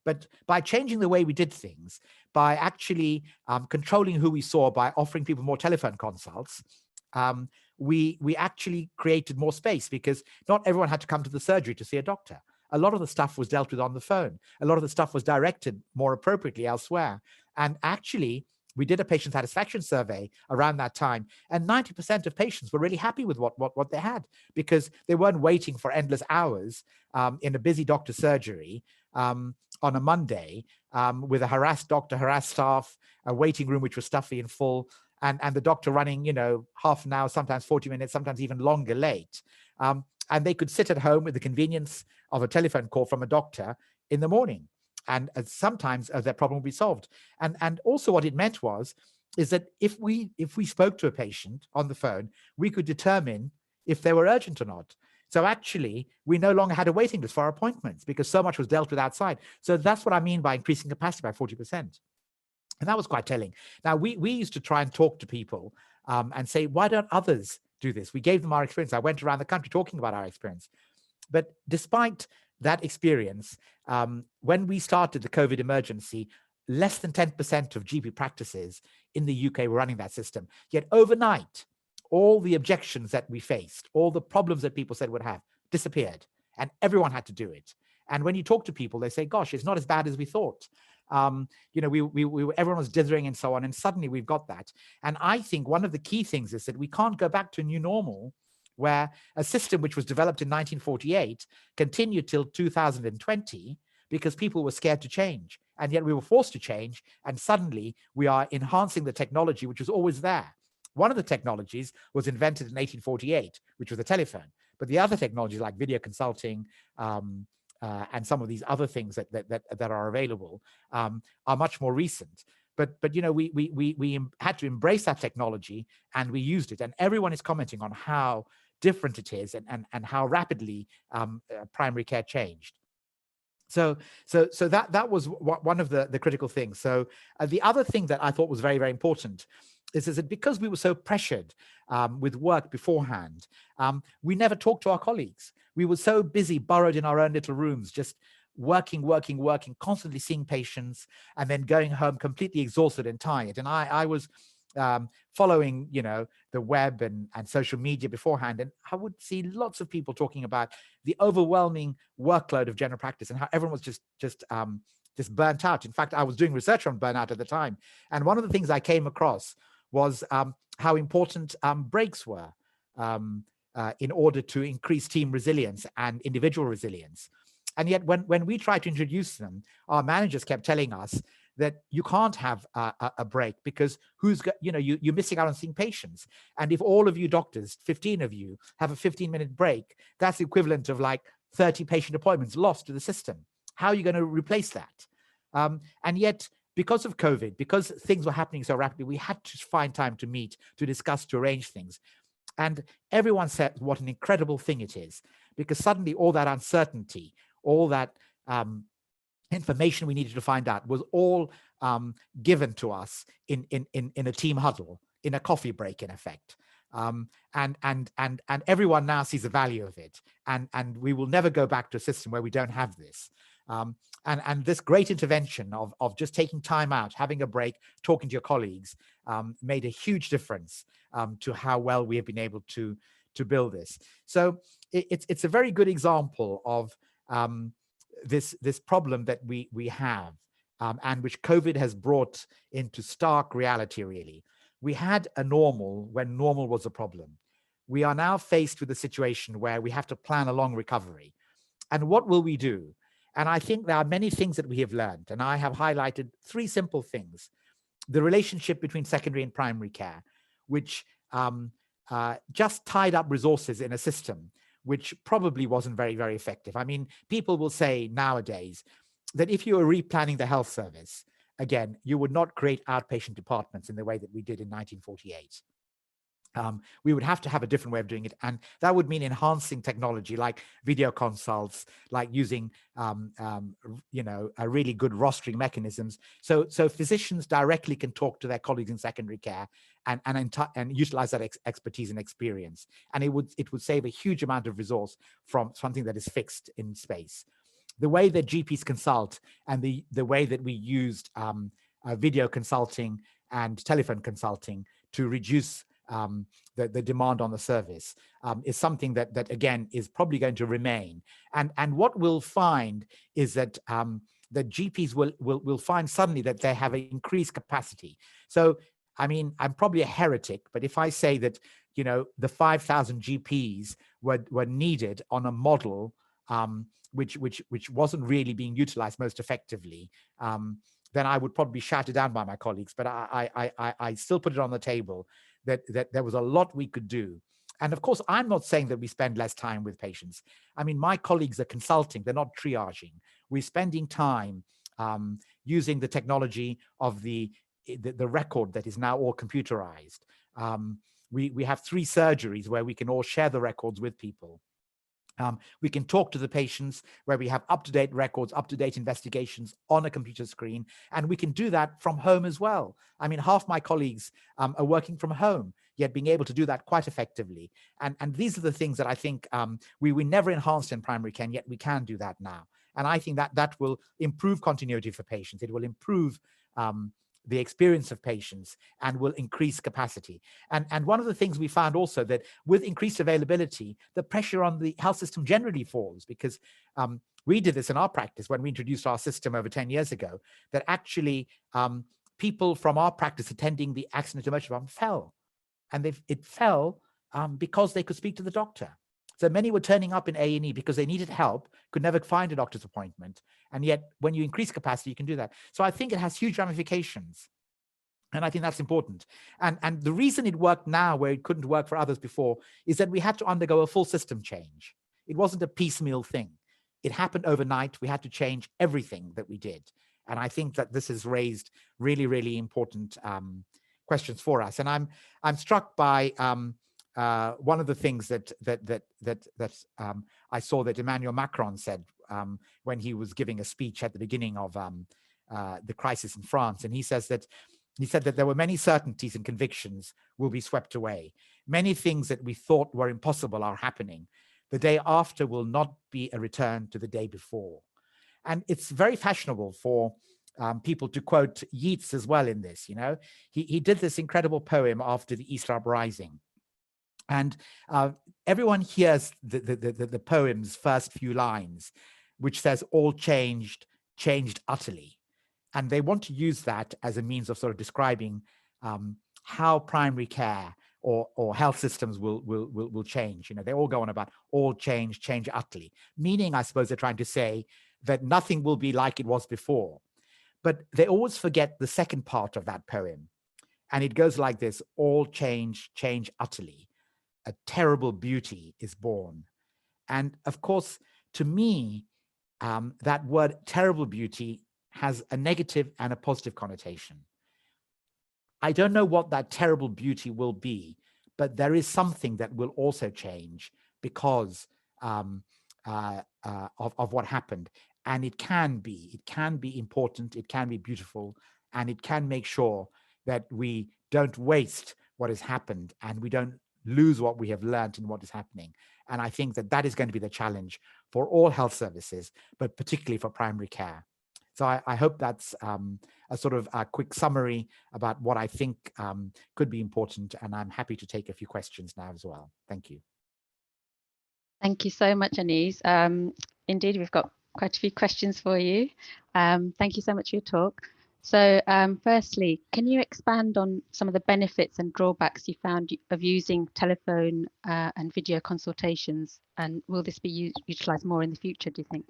But by changing the way we did things, by actually controlling who we saw, by offering people more telephone consults, we actually created more space because not everyone had to come to the surgery to see a doctor. A lot of the stuff was dealt with on the phone. A lot of the stuff was directed more appropriately elsewhere. And actually, we did a patient satisfaction survey around that time, and 90% of patients were really happy with what they had because they weren't waiting for endless hours in a busy doctor's surgery on a Monday with a harassed doctor, harassed staff, a waiting room which was stuffy and full, and the doctor running, half an hour, sometimes 40 minutes, sometimes even longer late. And they could sit at home with the convenience of a telephone call from a doctor in the morning. And sometimes their problem will be solved. And also what it meant is that if we spoke to a patient on the phone, we could determine if they were urgent or not. So actually, we no longer had a waiting list for our appointments because so much was dealt with outside. So that's what I mean by increasing capacity by 40%. And that was quite telling. Now, we used to try and talk to people and say, why don't others do this? We gave them our experience. I went around the country talking about our experience. But despite that experience, when we started the COVID emergency, less than 10% of GP practices in the UK were running that system. Yet overnight, all the objections that we faced, all the problems that people said would have, disappeared, and everyone had to do it. And when you talk to people, they say, gosh, it's not as bad as we thought. Everyone was dithering and so on, and suddenly we've got that. And I think one of the key things is that we can't go back to a new normal where a system which was developed in 1948 continued till 2020 because people were scared to change. And yet we were forced to change, and suddenly we are enhancing the technology which was always there. One of the technologies was invented in 1848, which was the telephone. But the other technologies like video consulting and some of these other things that are available are much more recent. But we had to embrace that technology, and we used it. And everyone is commenting on how different it is and how rapidly primary care changed. So that was one of the critical things. So the other thing that I thought was very, very important is that because we were so pressured with work beforehand, we never talked to our colleagues. We were so busy, burrowed in our own little rooms, just working, constantly seeing patients, and then going home completely exhausted and tired. And I was following, the web and social media beforehand, and I would see lots of people talking about the overwhelming workload of general practice and how everyone was just burnt out. In fact, I was doing research on burnout at the time, and one of the things I came across was how important breaks were in order to increase team resilience and individual resilience. And yet when we tried to introduce them, our managers kept telling us that you can't have a break because you're missing out on seeing patients. And if all of you doctors, 15 of you, have a 15-minute break, that's the equivalent of like 30 patient appointments lost to the system. How are you going to replace that? And yet, because of COVID, because things were happening so rapidly, we had to find time to meet, to discuss, to arrange things. And everyone said what an incredible thing it is, because suddenly all that uncertainty, all that information we needed to find out was all given to us in a team huddle, in a coffee break, in effect. And everyone now sees the value of it. And we will never go back to a system where we don't have this. And this great intervention of just taking time out, having a break, talking to your colleagues, made a huge difference to how well we have been able to build this. So it's a very good example of this problem that we have, and which COVID has brought into stark reality, really. We had a normal when normal was a problem. We are now faced with a situation where we have to plan a long recovery. And what will we do? And I think there are many things that we have learned, and I have highlighted 3 simple things. The relationship between secondary and primary care, which just tied up resources in a system which probably wasn't very, very effective. I mean, people will say nowadays that if you were replanning the health service, again, you would not create outpatient departments in the way that we did in 1948. We would have to have a different way of doing it. And that would mean enhancing technology like video consults, like using, a really good rostering mechanisms. So physicians directly can talk to their colleagues in secondary care and utilize that expertise and experience. And it would save a huge amount of resource from something that is fixed in space. The way that GPs consult and the way that we used video consulting and telephone consulting to reduce the demand on the service is something that again is probably going to remain. And what we'll find is that that GPs will find suddenly that they have an increased capacity. So I mean, I'm probably a heretic, but if I say that the 5,000 GPs were needed on a model which wasn't really being utilized most effectively, then I would probably be shouted down by my colleagues. But I still put it on the table that there was a lot we could do. And of course, I'm not saying that we spend less time with patients. I mean, my colleagues are consulting, they're not triaging. We're spending time using the technology of the record that is now all computerized. We have 3 surgeries where we can all share the records with people. We can talk to the patients where we have up-to-date records, up-to-date investigations on a computer screen, and we can do that from home as well. I mean, half my colleagues are working from home, yet being able to do that quite effectively. And these are the things that I think we never enhanced in primary care, yet we can do that now. And I think that will improve continuity for patients. It will improve the experience of patients and will increase capacity. And one of the things we found also that with increased availability, the pressure on the health system generally falls, because we did this in our practice when we introduced our system over 10 years ago, that actually people from our practice attending the accident emergency department fell. And it fell because they could speak to the doctor. So many were turning up in A&E because they needed help, could never find a doctor's appointment. And yet when you increase capacity, you can do that. So I think it has huge ramifications. And I think that's important. And the reason it worked now where it couldn't work for others before is that we had to undergo a full system change. It wasn't a piecemeal thing. It happened overnight. We had to change everything that we did. And I think that this has raised really, really important questions for us. And I'm struck by one of the things that I saw that Emmanuel Macron said when he was giving a speech at the beginning of the crisis in France. And he said that there were many certainties and convictions will be swept away. Many things that we thought were impossible are happening. The day after will not be a return to the day before. And it's very fashionable for people to quote Yeats as well in this. You know, he did this incredible poem after the Easter Uprising. And everyone hears the poem's first few lines, which says, all changed utterly. And they want to use that as a means of sort of describing how primary care or health systems will change. You know, they all go on about all change utterly, meaning, I suppose, they're trying to say that nothing will be like it was before. But they always forget the second part of that poem. And it goes like this: all change utterly. A terrible beauty is born. And of course, to me, that word terrible beauty has a negative and a positive connotation. I don't know what that terrible beauty will be, but there is something that will also change because of what happened. And it can be important, it can be beautiful, and it can make sure that we don't waste what has happened and we don't lose what we have learned in what is happening. And I think that that is going to be the challenge for all health services, but particularly for primary care. So I hope that's a sort of a quick summary about what I think could be important. And I'm happy to take a few questions now as well. Thank you. Thank you so much, Aneez. Indeed, we've got quite a few questions for you. Thank you so much for your talk. So firstly, can you expand on some of the benefits and drawbacks you found of using telephone and video consultations? And will this be utilised more in the future, do you think?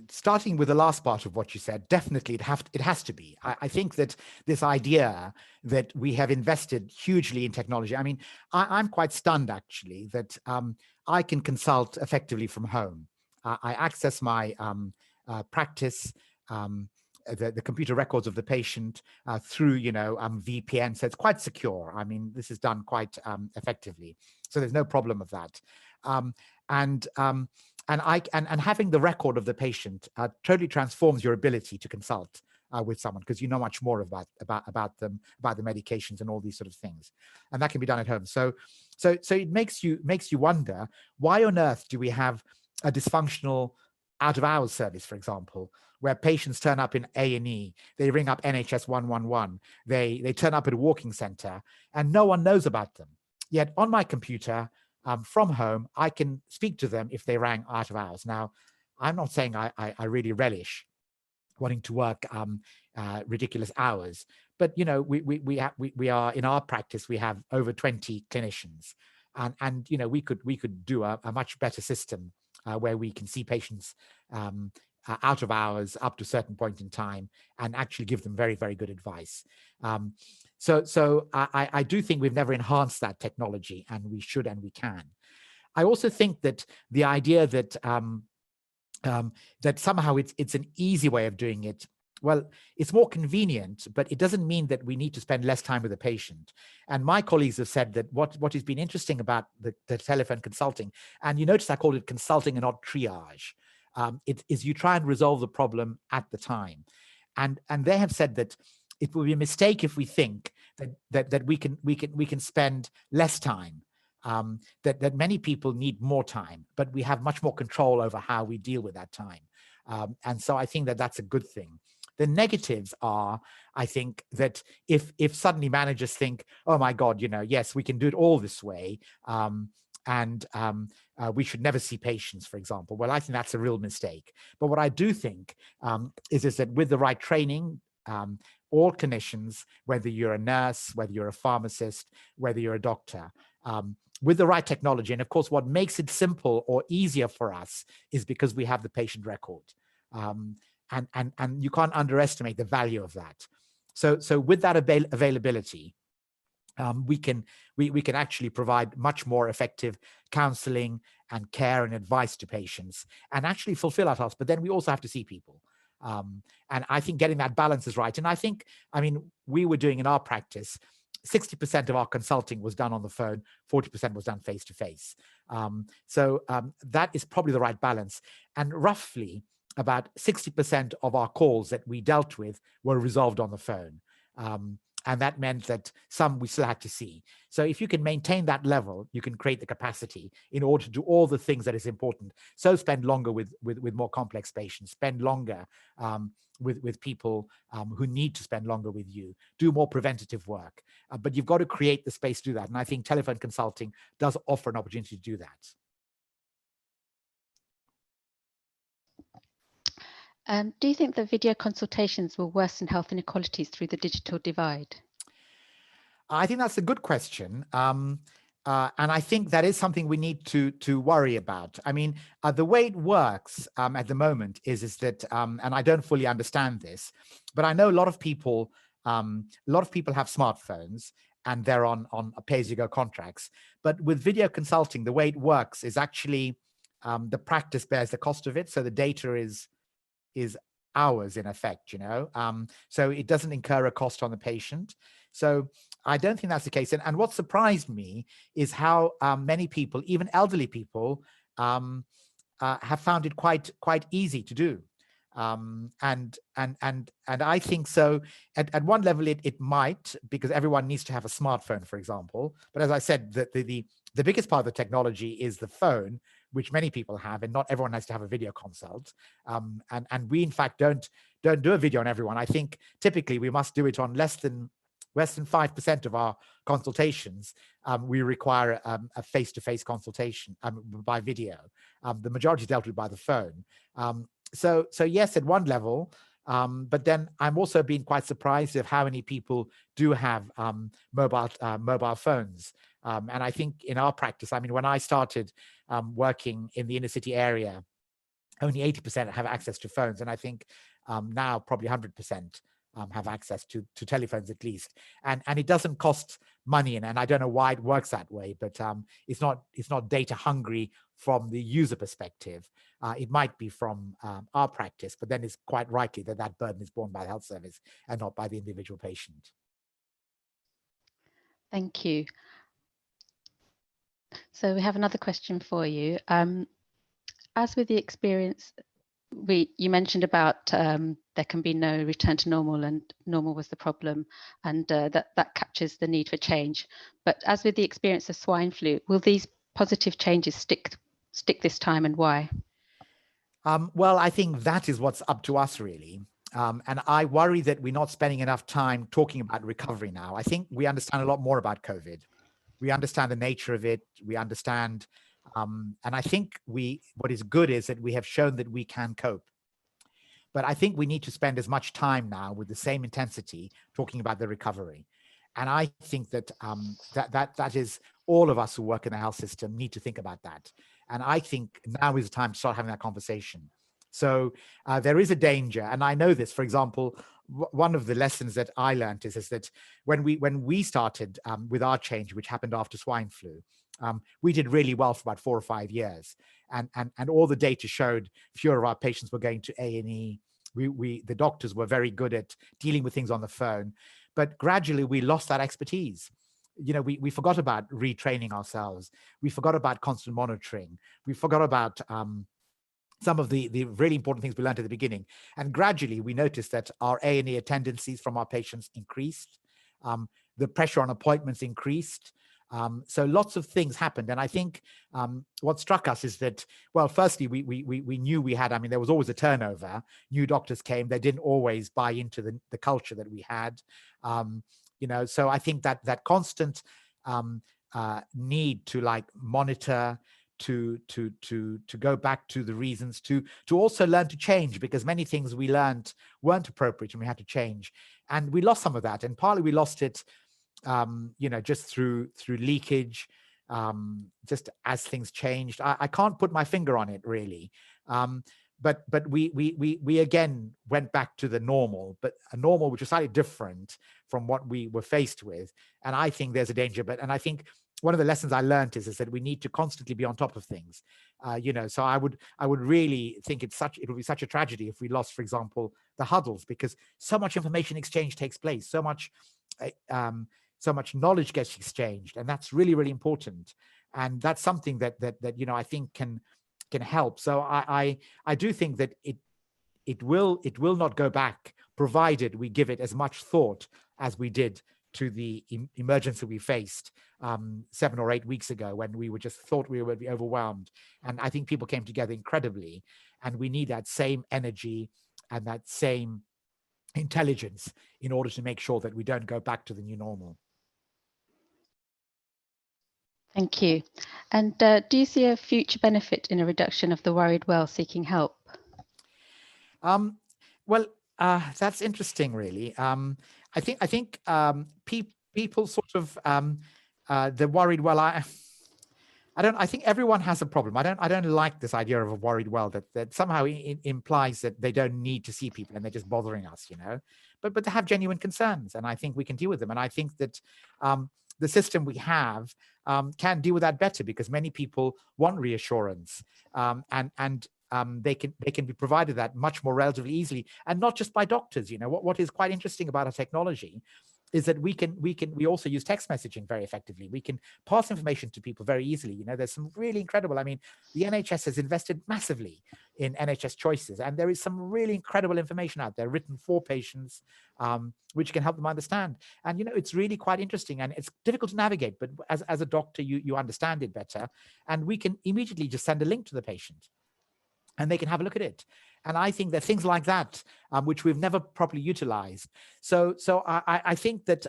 Starting with the last part of what you said, definitely it has to be. I think that this idea that we have invested hugely in technology, I mean, I'm quite stunned actually that I can consult effectively from home. I access my practice, the computer records of the patient through, VPN. So it's quite secure. I mean, this is done quite effectively. So there's no problem of that. And having the record of the patient totally transforms your ability to consult with someone, because you know much more about them, about the medications and all these sort of things, and that can be done at home. So it makes you wonder, why on earth do we have a dysfunctional out of hours service, for example, where patients turn up in A&E, they ring up NHS 111, they turn up at a walking center, and no one knows about them. Yet on my computer, from home, I can speak to them if they rang out of hours. Now, I'm not saying I really relish wanting to work ridiculous hours, but we are in our practice, we have over 20 clinicians, and we could do a much better system where we can see patients out of hours up to a certain point in time and actually give them very, very good advice. So I do think we've never enhanced that technology, and we should and we can. I also think that the idea that that somehow it's an easy way of doing it, well, it's more convenient, but it doesn't mean that we need to spend less time with the patient. And my colleagues have said that what has been interesting about the telephone consulting, and you notice I called it consulting and not triage, it is you try and resolve the problem at the time. And they have said that it will be a mistake if we think that we can spend less time, that many people need more time, but we have much more control over how we deal with that time. And so I think that that's a good thing. The negatives are, I think, that if suddenly managers think, oh my God, yes, we can do it all this way, and we should never see patients, for example. Well, I think that's a real mistake. But what I do think is that with the right training, all clinicians, whether you're a nurse, whether you're a pharmacist, whether you're a doctor, with the right technology, and of course, what makes it simple or easier for us is because we have the patient record. And you can't underestimate the value of that. So with that availability, we can actually provide much more effective counseling and care and advice to patients and actually fulfill our tasks. But then we also have to see people. And I think getting that balance is right. And I mean, we were doing in our practice 60% of our consulting was done on the phone, 40% was done face-to-face. That is probably the right balance. And roughly about 60% of our calls that we dealt with were resolved on the phone. And that meant that some we still had to see. So if you can maintain that level, you can create the capacity in order to do all the things that is important. So spend longer with more complex patients, spend longer with people who need to spend longer with you, do more preventative work. But you've got to create the space to do that. And I think telephone consulting does offer an opportunity to do that. Do you think that video consultations will worsen health inequalities through the digital divide? I think that's a good question. And I think that is something we need to worry about. I mean, the way it works at the moment is that, and I don't fully understand this, but I know a lot of people have smartphones and they're on pay-as-you-go contracts. But with video consulting, the way it works is actually the practice bears the cost of it. So the data is ours in effect, so it doesn't incur a cost on the patient. So I don't think that's the case. And what surprised me is how many people, even elderly people, have found it quite easy to do. And I think so at one level it might, because everyone needs to have a smartphone, for example. But as I said, the biggest part of the technology is the phone, which many people have, and not everyone has to have a video consult. And we in fact don't do a video on everyone. I think typically we must do it on less than 5% of our consultations. We require a face-to-face consultation by video. The majority is dealt with by the phone. So yes, at one level, but then I'm also being quite surprised of how many people do have mobile phones. And I think in our practice, I mean, when I started working in the inner city area, only 80% have access to phones. And I think now probably 100% have access to telephones at least. And it doesn't cost money. And I don't know why it works that way, but it's not data hungry from the user perspective. It might be from our practice, but then it's quite likely that burden is borne by the health service and not by the individual patient. Thank you. So we have another question for you. As with the experience, you mentioned about there can be no return to normal, and normal was the problem, and that captures the need for change. But as with the experience of swine flu, will these positive changes stick this time, and why? Well, I think that is what's up to us, really. And I worry that we're not spending enough time talking about recovery now. I think we understand a lot more about COVID. We understand the nature of it. We understand, and I think what is good is that we have shown that we can cope. But I think we need to spend as much time now with the same intensity talking about the recovery. And I think that that is all of us who work in the health system need to think about that. And I think now is the time to start having that conversation. So there is a danger, and I know this. For example, one of the lessons that I learned is that when we started with our change, which happened after swine flu, we did really well for about 4 or 5 years, and all the data showed fewer of our patients were going to A&E. The doctors were very good at dealing with things on the phone, but gradually we lost that expertise. We forgot about retraining ourselves. We forgot about constant monitoring. We forgot about some of the really important things we learned at the beginning. And gradually we noticed that our A&E attendances from our patients increased. The pressure on appointments increased. So lots of things happened. And I think what struck us is that, well, firstly, we knew we had, I mean, there was always a turnover. New doctors came, they didn't always buy into the culture that we had. So I think that constant need to monitor, to go back to the reasons, to also learn to change, because many things we learned weren't appropriate and we had to change. And we lost some of that. And partly we lost it, just through leakage, just as things changed. I can't put my finger on it really. But we again went back to the normal, but a normal which was slightly different from what we were faced with. And I think there's a danger. And I think one of the lessons I learned is that we need to constantly be on top of things. So I would really think it would be such a tragedy if we lost, for example, the huddles, because so much information exchange takes place, so so much knowledge gets exchanged, and that's really, really important. And that's something that I think can help. So I do think that it will not go back, provided we give it as much thought as we did to the emergency we faced 7 or 8 weeks ago, when we just thought we would be overwhelmed. And I think people came together incredibly, and we need that same energy and that same intelligence in order to make sure that we don't go back to the new normal. Thank you. And do you see a future benefit in a reduction of the worried well seeking help? Well, that's interesting, really. I think people sort of the worried well. I think everyone has a problem. I don't like this idea of a worried well that somehow implies that they don't need to see people and they're just bothering us, but they have genuine concerns, and I think we can deal with them. And I think that the system we have can deal with that better, because many people want reassurance, and they can be provided that much more relatively easily, and not just by doctors. What is quite interesting about our technology is that we also use text messaging very effectively. We can pass information to people very easily. There's some really incredible, the NHS has invested massively in NHS choices, and there is some really incredible information out there written for patients, which can help them understand. And it's really quite interesting, and it's difficult to navigate, but as a doctor, you understand it better, and we can immediately just send a link to the patient and they can have a look at it. And I think that things like that, which we've never properly utilized. So I think that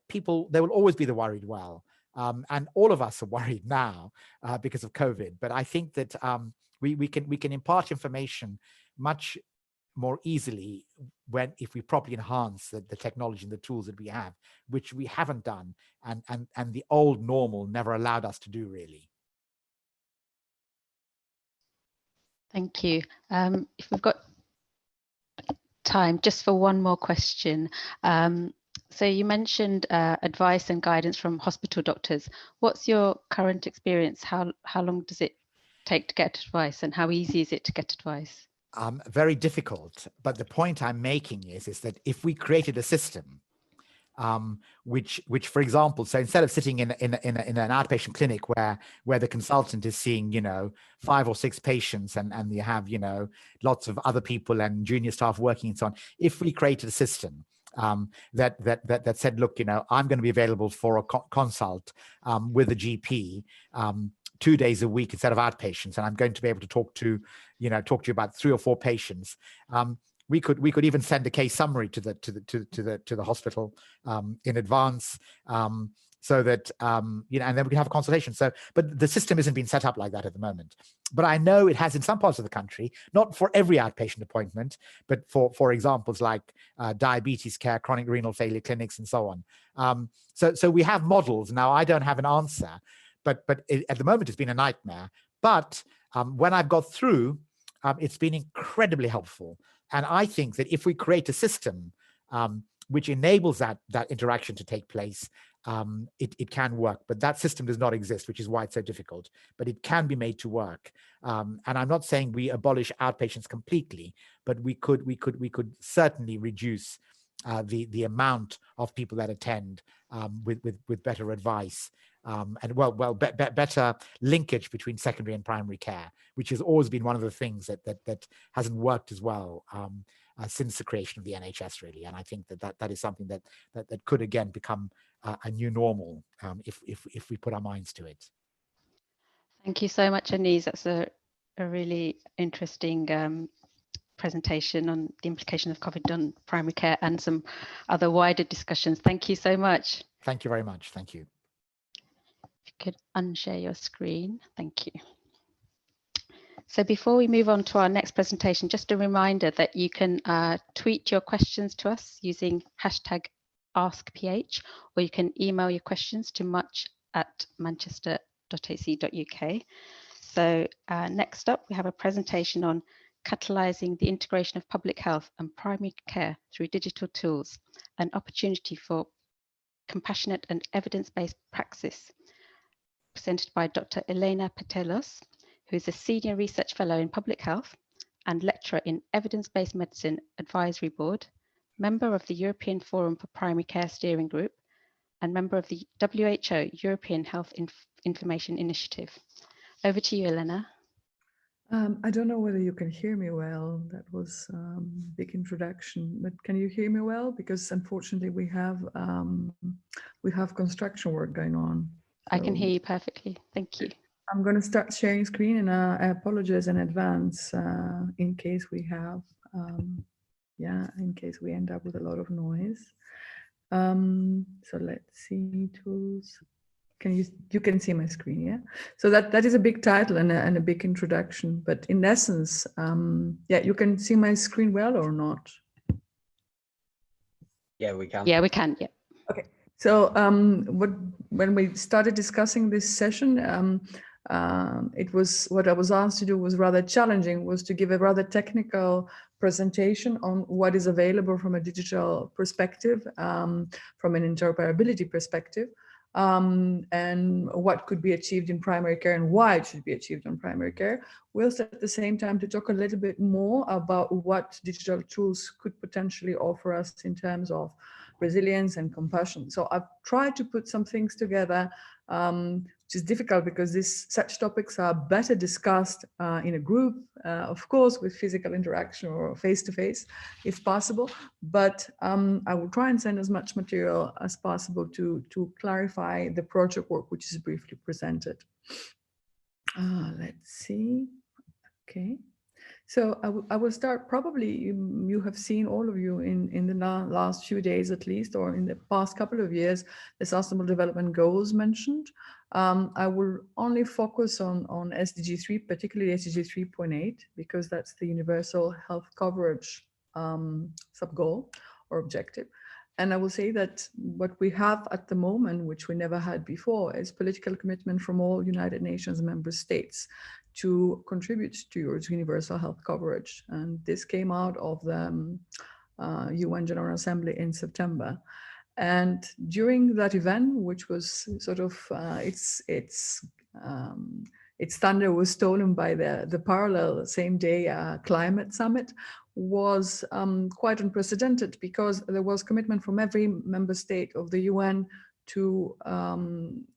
people, there will always be the worried well. And all of us are worried now because of COVID. But I think that we can impart information much more easily if we properly enhance the technology and the tools that we have, which we haven't done. And the old normal never allowed us to do, really. Thank you. If we've got time, just for one more question. So you mentioned advice and guidance from hospital doctors. What's your current experience? How long does it take to get advice, and how easy is it to get advice? Very difficult. But the point I'm making is that if we created a system which, for example, so instead of sitting in an outpatient clinic where the consultant is seeing 5 or 6 patients and you have lots of other people and junior staff working and so on, if we created a system that said, look, I'm going to be available for a consult with a GP 2 days a week instead of outpatients, and I'm going to be able to talk to you about 3 or 4 patients. We could even send a case summary to the hospital in advance, so that and then we can have a consultation. So, but the system isn't being set up like that at the moment. But I know it has in some parts of the country, not for every outpatient appointment, but for examples like diabetes care, chronic renal failure clinics, and so on. So we have models now. I don't have an answer, but at the moment it's been a nightmare. But when I've got through, it's been incredibly helpful. And I think that if we create a system which enables that interaction to take place, it can work. But that system does not exist, which is why it's so difficult. But it can be made to work. And I'm not saying we abolish outpatients completely, but we could certainly reduce the amount of people that attend with better advice. And better linkage between secondary and primary care, which has always been one of the things that hasn't worked as well since the creation of the NHS, really. And I think that is something that could again become a new normal if we put our minds to it. Thank you so much, Aneez. That's a really interesting presentation on the implication of COVID on primary care and some other wider discussions. Thank you so much. Thank you very much. Thank you. If you could unshare your screen, thank you. So before we move on to our next presentation, just a reminder that you can tweet your questions to us using #AskPH, or you can email your questions to much@manchester.ac.uk. So next up, we have a presentation on catalyzing the integration of public health and primary care through digital tools, an opportunity for compassionate and evidence-based praxis, presented by Dr. Elena Petelos, who is a Senior Research Fellow in Public Health and Lecturer in Evidence-Based Medicine Advisory Board, member of the European Forum for Primary Care Steering Group, and member of the WHO European Health Information Initiative. Over to you, Elena. I don't know whether you can hear me well. That was a big introduction, but can you hear me well? Because unfortunately we have construction work going on. I can hear you perfectly. Thank you. I'm going to start sharing screen, and I apologize in advance in case we have, in case we end up with a lot of noise. So let's see tools. You can see my screen, yeah? So that is a big title and a big introduction, but in essence, you can see my screen well or not? Yeah, we can. Yeah, we can, yeah. Okay, so when we started discussing this session, it was what I was asked to do was rather challenging, was to give a rather technical presentation on what is available from a digital perspective, from an interoperability perspective, and what could be achieved in primary care and why it should be achieved in primary care, whilst at the same time to talk a little bit more about what digital tools could potentially offer us in terms of resilience and compassion. So I've tried to put some things together, which is difficult because such topics are better discussed in a group, of course, with physical interaction or face-to-face, if possible. But I will try and send as much material as possible to clarify the project work, which is briefly presented. Let's see. Okay. So I will start, probably you have seen, all of you, in the last few days at least, or in the past couple of years, the Sustainable Development Goals mentioned. I will only focus on SDG 3, particularly SDG 3.8, because that's the universal health coverage sub-goal or objective. And I will say that what we have at the moment, which we never had before, is political commitment from all United Nations member states to contribute towards universal health coverage. And this came out of the UN General Assembly in September. And during that event, which was sort of, its thunder was stolen by the parallel same day climate summit, was quite unprecedented, because there was commitment from every member state of the UN to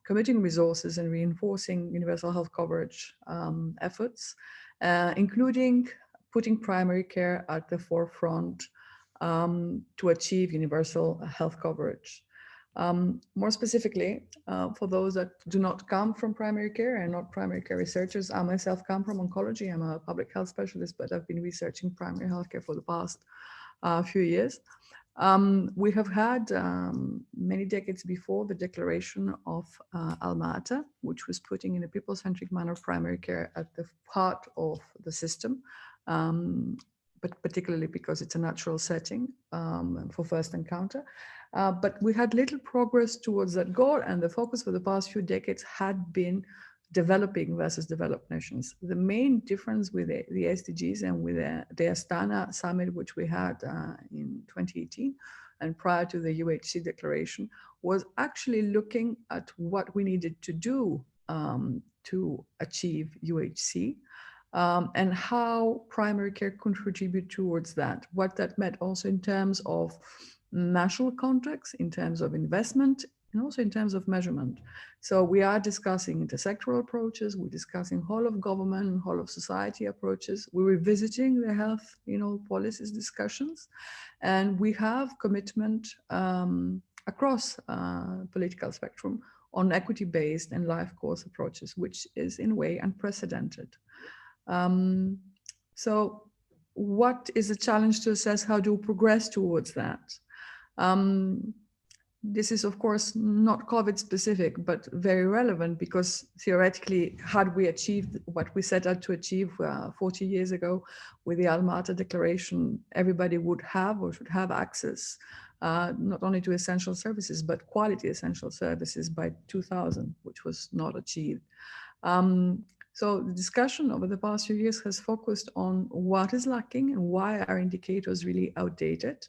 committing resources and reinforcing universal health coverage efforts, including putting primary care at the forefront to achieve universal health coverage. More specifically, for those that do not come from primary care and not primary care researchers, I myself come from oncology. I'm a public health specialist, but I've been researching primary healthcare for the past few years. We have had many decades before the declaration of Alma-Ata, which was putting in a people-centric manner primary care at the heart of the system, but particularly because it's a natural setting for first encounter. But we had little progress towards that goal, and the focus for the past few decades had been developing versus developed nations. The main difference with the SDGs and with the Astana summit, which we had in 2018, and prior to the UHC declaration, was actually looking at what we needed to do to achieve UHC, and how primary care could contribute towards that. What that meant also in terms of national context, in terms of investment, and also in terms of measurement. So we are discussing intersectoral approaches, we're discussing whole of government and whole of society approaches, we're revisiting the health policies discussions, and we have commitment across political spectrum on equity-based and life course approaches, which is in a way unprecedented. So what is the challenge to assess how to progress towards that? This is, of course, not COVID specific, but very relevant, because theoretically, had we achieved what we set out to achieve 40 years ago with the Alma-Ata Declaration, everybody would have or should have access not only to essential services, but quality essential services by 2000, which was not achieved. So the discussion over the past few years has focused on what is lacking and why are indicators really outdated.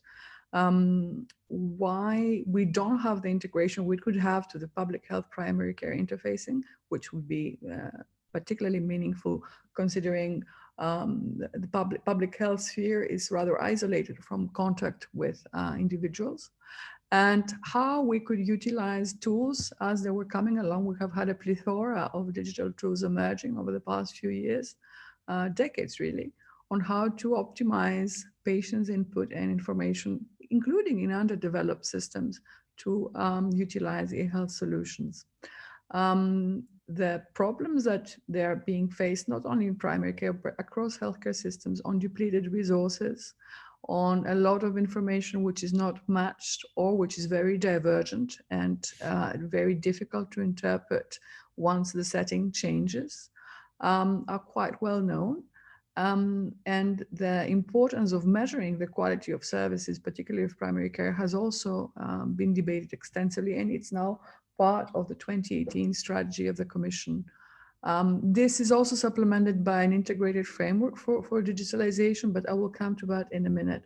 Why we don't have the integration we could have to the public health primary care interfacing, which would be particularly meaningful considering the public health sphere is rather isolated from contact with individuals, and how we could utilize tools as they were coming along. We have had a plethora of digital tools emerging over the past few years, decades really, on how to optimize patients' input and information, including in underdeveloped systems, to utilize e-health solutions. The problems that they're being faced, not only in primary care, but across healthcare systems, on depleted resources, on a lot of information which is not matched or which is very divergent and very difficult to interpret once the setting changes, are quite well known. And the importance of measuring the quality of services, particularly of primary care, has also been debated extensively, and it's now part of the 2018 strategy of the Commission. This is also supplemented by an integrated framework for digitalization, but I will come to that in a minute.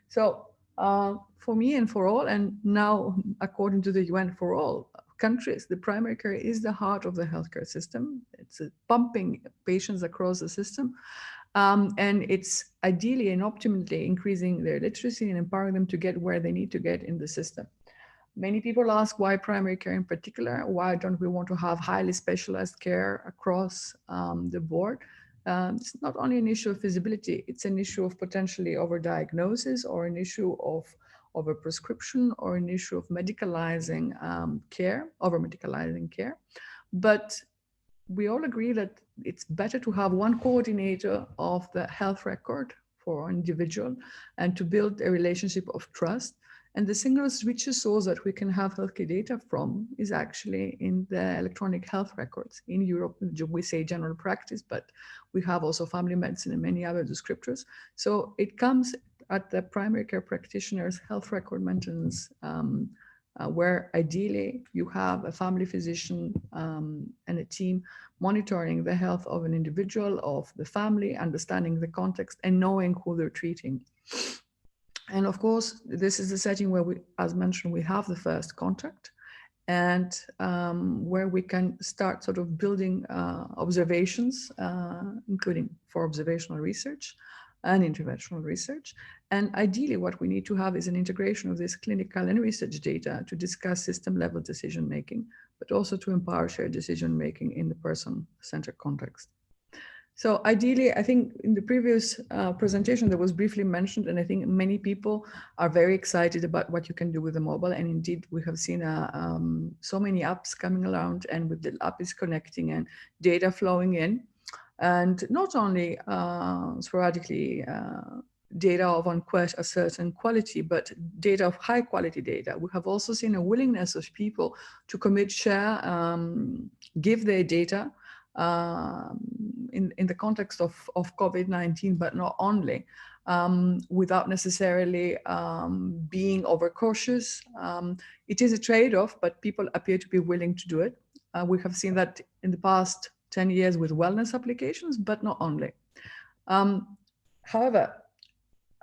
So for me and for all, and now according to the UN, for all countries, the primary care is the heart of the healthcare system. It's pumping patients across the system. And it's ideally and optimally increasing their literacy and empowering them to get where they need to get in the system. Many people ask why primary care in particular. Why don't we want to have highly specialized care across the board? It's not only an issue of feasibility, it's an issue of potentially overdiagnosis, or an issue of a prescription, or an issue of medicalizing care, over-medicalizing care. But we all agree that it's better to have one coordinator of the health record for an individual and to build a relationship of trust. And the single richest source that we can have healthcare data from is actually in the electronic health records. In Europe, we say general practice, but we have also family medicine and many other descriptors. So it comes at the primary care practitioner's health record maintenance, where ideally you have a family physician and a team monitoring the health of an individual, of the family, understanding the context and knowing who they're treating. And of course, this is the setting where we, as mentioned, we have the first contact, and where we can start sort of building observations, including for observational research and interventional research. And ideally, what we need to have is an integration of this clinical and research data to discuss system-level decision-making, but also to empower shared decision-making in the person-centered context. So ideally, I think in the previous presentation that was briefly mentioned, and I think many people are very excited about what you can do with the mobile. And indeed, we have seen so many apps coming around, and with the app is connecting and data flowing in. And not only sporadically data of a certain quality, but data of high quality data. We have also seen a willingness of people to commit, share, give their data in the context of COVID-19, but not only, without necessarily being overcautious. It is a trade-off, but people appear to be willing to do it. We have seen that in the past 10 years with wellness applications, but not only. However,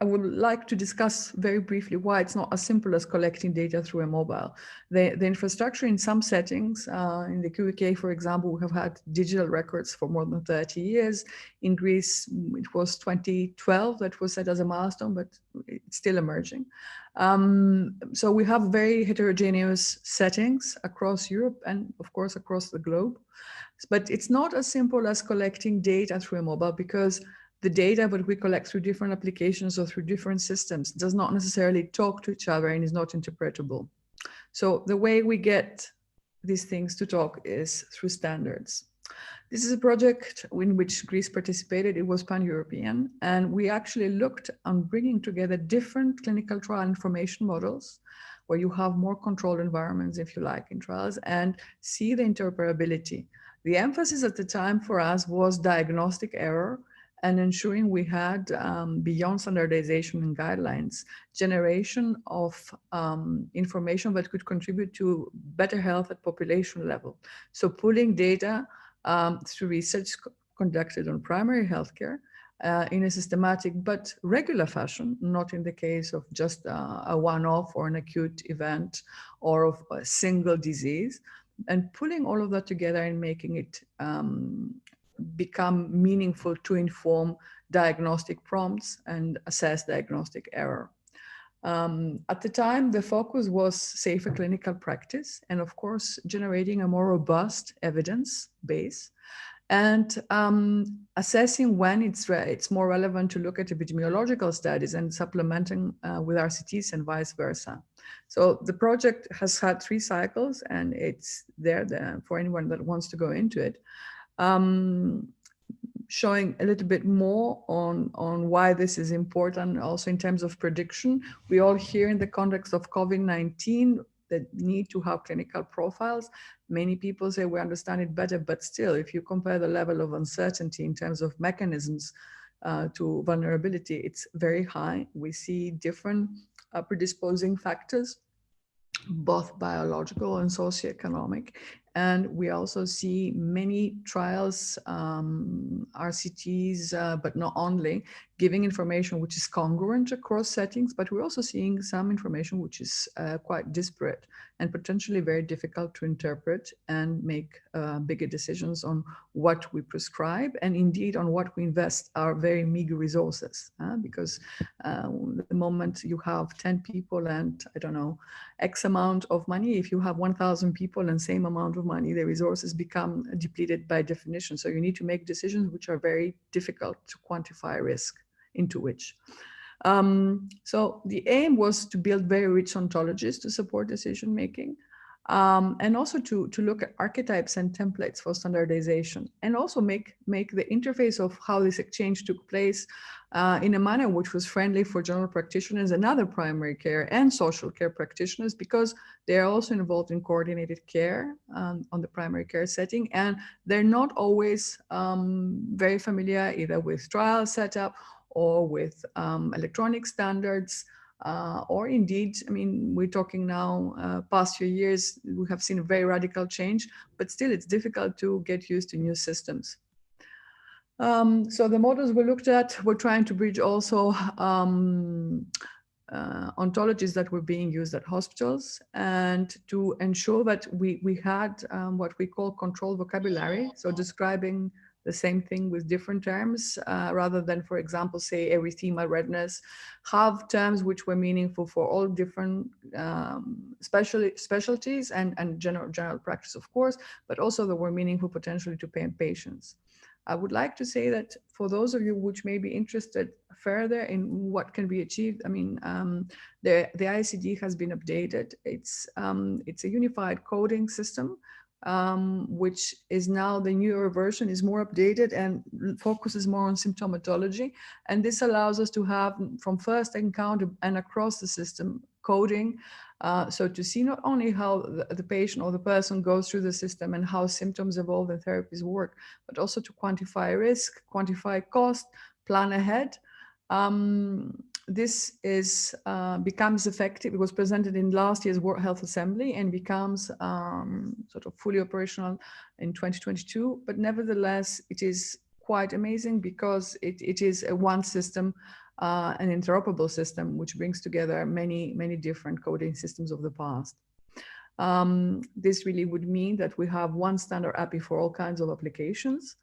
I would like to discuss very briefly why it's not as simple as collecting data through a mobile. The infrastructure in some settings, in the UK, for example, we have had digital records for more than 30 years. In Greece, it was 2012 that was set as a milestone, but it's still emerging. So we have very heterogeneous settings across Europe and, of course, across the globe. But it's not as simple as collecting data through a mobile, because the data that we collect through different applications or through different systems does not necessarily talk to each other and is not interpretable. So the way we get these things to talk is through standards. This is a project in which Greece participated. It was pan-European, and we actually looked on bringing together different clinical trial information models, where you have more controlled environments, if you like, in trials, and see the interoperability. The emphasis at the time for us was diagnostic error, and ensuring we had, beyond standardization and guidelines, generation of information that could contribute to better health at population level. So pulling data through research conducted on primary healthcare in a systematic but regular fashion, not in the case of just a one-off or an acute event or of a single disease, and pulling all of that together and making it become meaningful to inform diagnostic prompts and assess diagnostic error. At the time, the focus was safer clinical practice and, of course, generating a more robust evidence base and assessing when it's more relevant to look at epidemiological studies and supplementing with RCTs and vice versa. So the project has had 3 cycles, and it's there for anyone that wants to go into it. Showing a little bit more on why this is important, also in terms of prediction. We all hear in the context of COVID-19 the need to have clinical profiles. Many people say we understand it better, but still, if you compare the level of uncertainty in terms of mechanisms to vulnerability, it's very high. We see different predisposing factors, both biological and socioeconomic. And we also see many trials, RCTs, but not only, giving information which is congruent across settings, but we're also seeing some information which is quite disparate and potentially very difficult to interpret and make bigger decisions on what we prescribe and indeed on what we invest our very meager resources. Because the moment you have 10 people and, I don't know, X amount of money, if you have 1,000 people and same amount of money, the resources become depleted by definition. So you need to make decisions which are very difficult to quantify risk into which. So the aim was to build very rich ontologies to support decision making, and also to look at archetypes and templates for standardization, and also make the interface of how this exchange took place in a manner which was friendly for general practitioners and other primary care and social care practitioners, because they are also involved in coordinated care on the primary care setting, and they're not always very familiar either with trial setup or with electronic standards, or indeed, I mean, we're talking now, past few years, we have seen a very radical change, but still it's difficult to get used to new systems. So the models we looked at were trying to bridge also ontologies that were being used at hospitals, and to ensure that we had what we call control vocabulary, so describing the same thing with different terms, rather than, for example, say erythema, redness, have terms which were meaningful for all different specialties and general practice, of course, but also that were meaningful potentially to patients. I would like to say that for those of you which may be interested further in what can be achieved, I mean, the ICD has been updated. It's a unified coding system, which is now the newer version, is more updated and focuses more on symptomatology. And this allows us to have from first encounter and across the system coding, so to see not only how the patient or the person goes through the system and how symptoms evolve and therapies work, but also to quantify risk, quantify cost, plan ahead. This is becomes effective. It was presented in last year's World Health Assembly and becomes sort of fully operational in 2022. But nevertheless, it is quite amazing because it is a one system, an interoperable system, which brings together many different coding systems of the past. This really would mean that we have one standard API for all kinds of applications.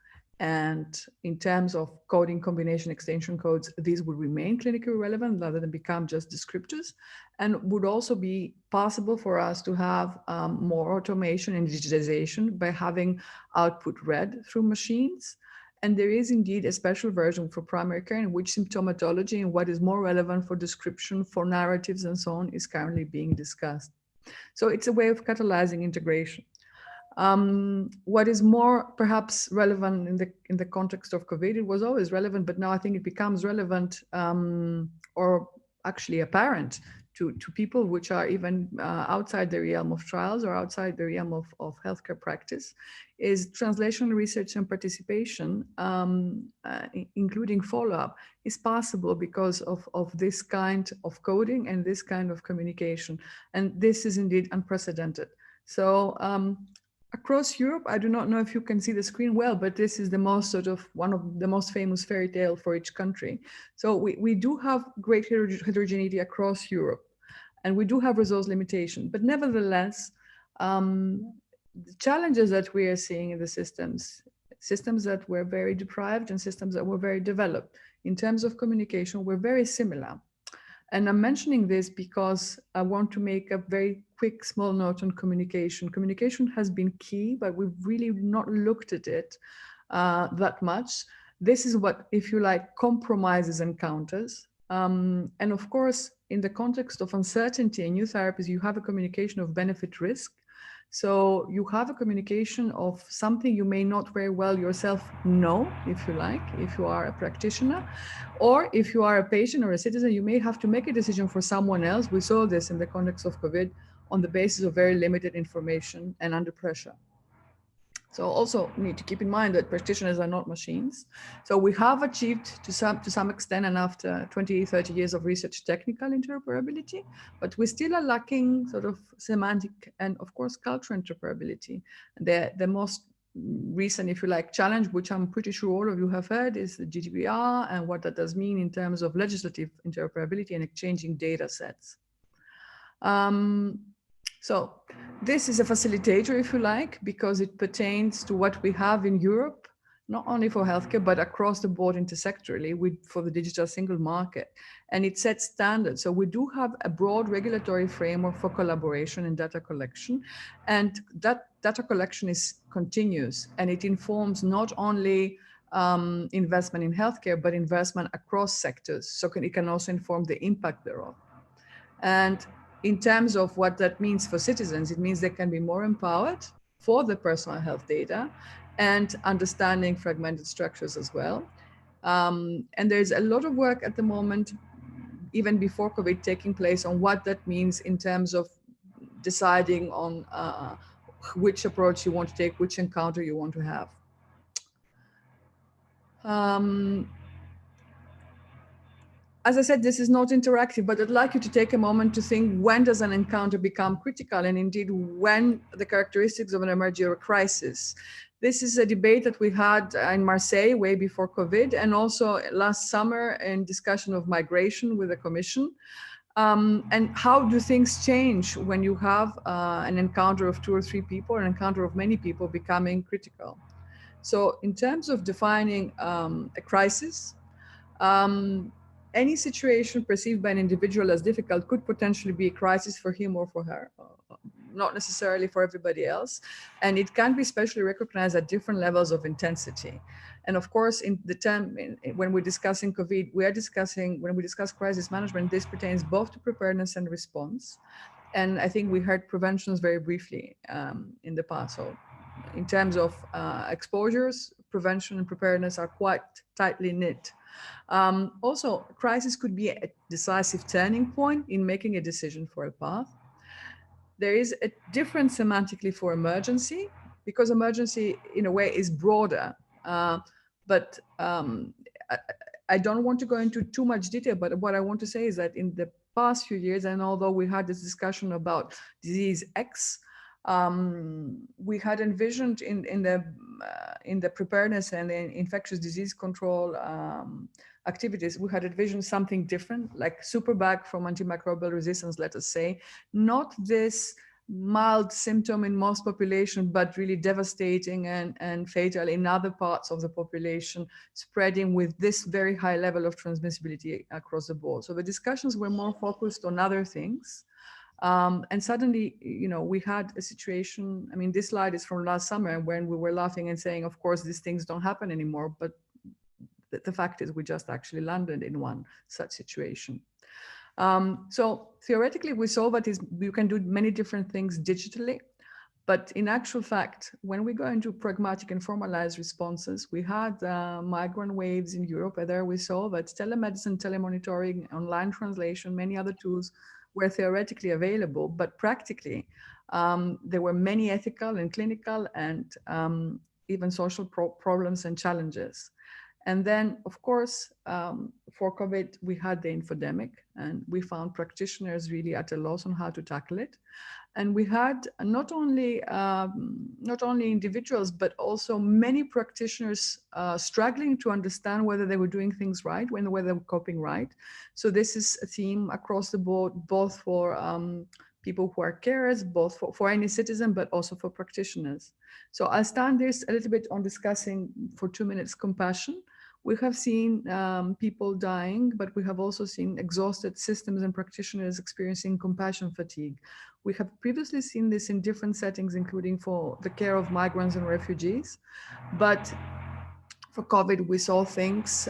And in terms of coding combination extension codes, these would remain clinically relevant rather than become just descriptors, and would also be possible for us to have more automation and digitization by having output read through machines. And there is indeed a special version for primary care in which symptomatology and what is more relevant for description, for narratives and so on is currently being discussed. So it's a way of catalyzing integration. What is more perhaps relevant in the context of COVID, it was always relevant, but now I think it becomes relevant or actually apparent to people which are even outside the realm of trials or outside the realm of healthcare practice, is translational research and participation, including follow-up, is possible because of this kind of coding and this kind of communication. And this is indeed unprecedented. So across Europe, I do not know if you can see the screen well, but this is the most sort of one of the most famous fairy tale for each country. So we do have great heterogeneity across Europe, and we do have resource limitation. But nevertheless, the challenges that we are seeing in the systems systems that were very deprived and systems that were very developed. In terms of communication, we're very similar. And I'm mentioning this because I want to make a very quick small note on communication. Communication has been key, but we've really not looked at it that much. This is what, if you like, compromises encounters. And of course, in the context of uncertainty in new therapies, you have a communication of benefit risk. So you have a communication of something you may not very well yourself know, if you like, if you are a practitioner, or if you are a patient or a citizen, you may have to make a decision for someone else. We saw this in the context of COVID on the basis of very limited information and under pressure. So also need to keep in mind that practitioners are not machines. So we have achieved to some extent, and after 20, 30 years of research, technical interoperability, but we still are lacking sort of semantic and of course cultural interoperability. The most recent, if you like, challenge, which I'm pretty sure all of you have heard, is the GDPR and what that does mean in terms of legislative interoperability and exchanging data sets. So this is a facilitator, if you like, because it pertains to what we have in Europe, not only for healthcare, but across the board intersectorally for the digital single market. And it sets standards. So we do have a broad regulatory framework for collaboration and data collection. And that data collection is continuous, and it informs not only investment in healthcare, but investment across sectors. So it can also inform the impact thereof. And in terms of what that means for citizens, it means they can be more empowered for the personal health data and understanding fragmented structures as well. And there's a lot of work at the moment, even before COVID, taking place on what that means in terms of deciding on which approach you want to take, which encounter you want to have. As I said, this is not interactive, but I'd like you to take a moment to think, when does an encounter become critical? And indeed, when the characteristics of an emergency or a crisis. This is a debate that we had in Marseille way before COVID, and also last summer in discussion of migration with the Commission. And how do things change when you have an encounter of 2 or 3 people, or an encounter of many people becoming critical? So in terms of defining a crisis, any situation perceived by an individual as difficult could potentially be a crisis for him or for her, not necessarily for everybody else. And it can be specially recognized at different levels of intensity. And of course, in the term, when we're discussing COVID, when we discuss crisis management, this pertains both to preparedness and response. And I think we heard preventions very briefly in the past. So in terms of exposures, prevention and preparedness are quite tightly knit. Also, crisis could be a decisive turning point in making a decision for a path. There is a difference semantically for emergency, because emergency in a way is broader. But I don't want to go into too much detail, but what I want to say is that in the past few years, and although we had this discussion about disease X, we had envisioned in the preparedness and in infectious disease control activities, we had envisioned something different, like superbug from antimicrobial resistance, let us say, not this mild symptom in most population, but really devastating and fatal in other parts of the population, spreading with this very high level of transmissibility across the board. So the discussions were more focused on other things. And suddenly, we had a situation. I mean, this slide is from last summer when we were laughing and saying, of course, these things don't happen anymore. But the fact is we just actually landed in one such situation. So theoretically, we saw that you can do many different things digitally. But in actual fact, when we go into pragmatic and formalized responses, we had migrant waves in Europe, and there we saw that telemedicine, telemonitoring, online translation, many other tools were theoretically available, but practically there were many ethical and clinical and even social problems and challenges. And then, of course, for COVID, we had the infodemic, and we found practitioners really at a loss on how to tackle it. And we had not only individuals, but also many practitioners struggling to understand whether they were doing things right, whether they were coping right. So this is a theme across the board, both for people who are carers, both for any citizen, but also for practitioners. So I'll stand this a little bit on discussing for 2 minutes compassion. We have seen people dying, but we have also seen exhausted systems and practitioners experiencing compassion fatigue. We have previously seen this in different settings, including for the care of migrants and refugees. But for COVID, we saw things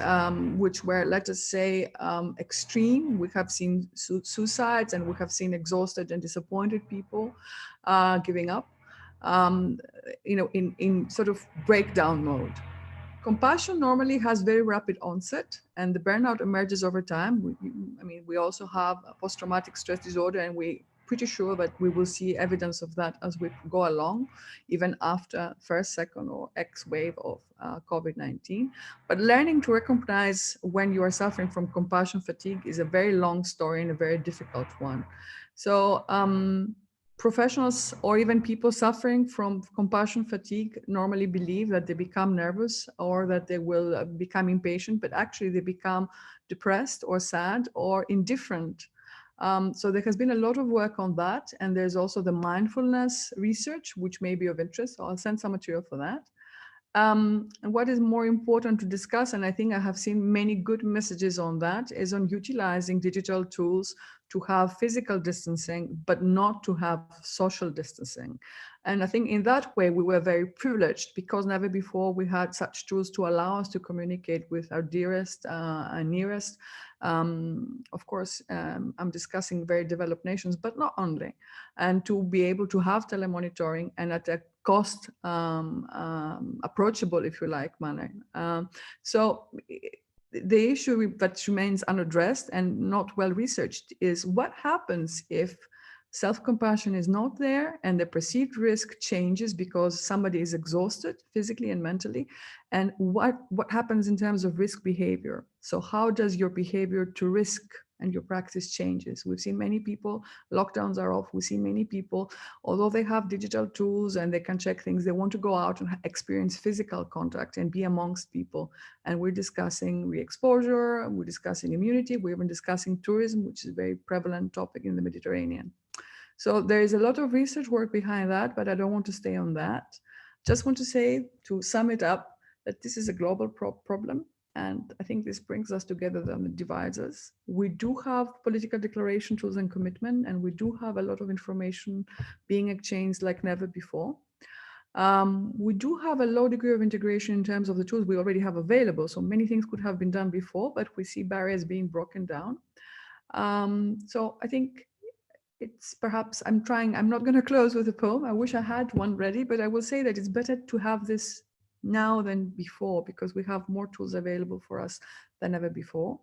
which were, let us say, extreme. We have seen suicides, and we have seen exhausted and disappointed people giving up, in sort of breakdown mode. Compassion normally has very rapid onset, and the burnout emerges over time. We also have a post-traumatic stress disorder, and we're pretty sure that we will see evidence of that as we go along, even after first, second, or X wave of COVID-19. But learning to recognize when you are suffering from compassion fatigue is a very long story and a very difficult one. So professionals or even people suffering from compassion fatigue normally believe that they become nervous or that they will become impatient, but actually they become depressed or sad or indifferent. So there has been a lot of work on that. And there's also the mindfulness research, which may be of interest. So I'll send some material for that. And what is more important to discuss, and I think I have seen many good messages on that, is on utilizing digital tools to have physical distancing, but not to have social distancing. And I think in that way, we were very privileged because never before we had such tools to allow us to communicate with our dearest and nearest. Of course, I'm discussing very developed nations, but not only. And to be able to have telemonitoring and at a cost approachable, if you like, manner. So the issue that remains unaddressed and not well researched is what happens if self-compassion is not there and the perceived risk changes because somebody is exhausted physically and mentally, and what happens in terms of risk behavior. So how does your behavior to risk and your practice changes? We've seen many people, lockdowns are off, we see many people, although they have digital tools and they can check things, they want to go out and experience physical contact and be amongst people. And we're discussing re-exposure, we're discussing immunity, we're even discussing tourism, which is a very prevalent topic in the Mediterranean. So there is a lot of research work behind that, but I don't want to stay on that. Just want to say, to sum it up, that this is a global problem. And I think this brings us together than it divides us. We do have political declaration tools and commitment, and we do have a lot of information being exchanged like never before. We do have a low degree of integration in terms of the tools we already have available. So many things could have been done before, but we see barriers being broken down. So I think it's perhaps, I'm not going to close with a poem. I wish I had one ready, but I will say that it's better to have this now than before because we have more tools available for us than ever before.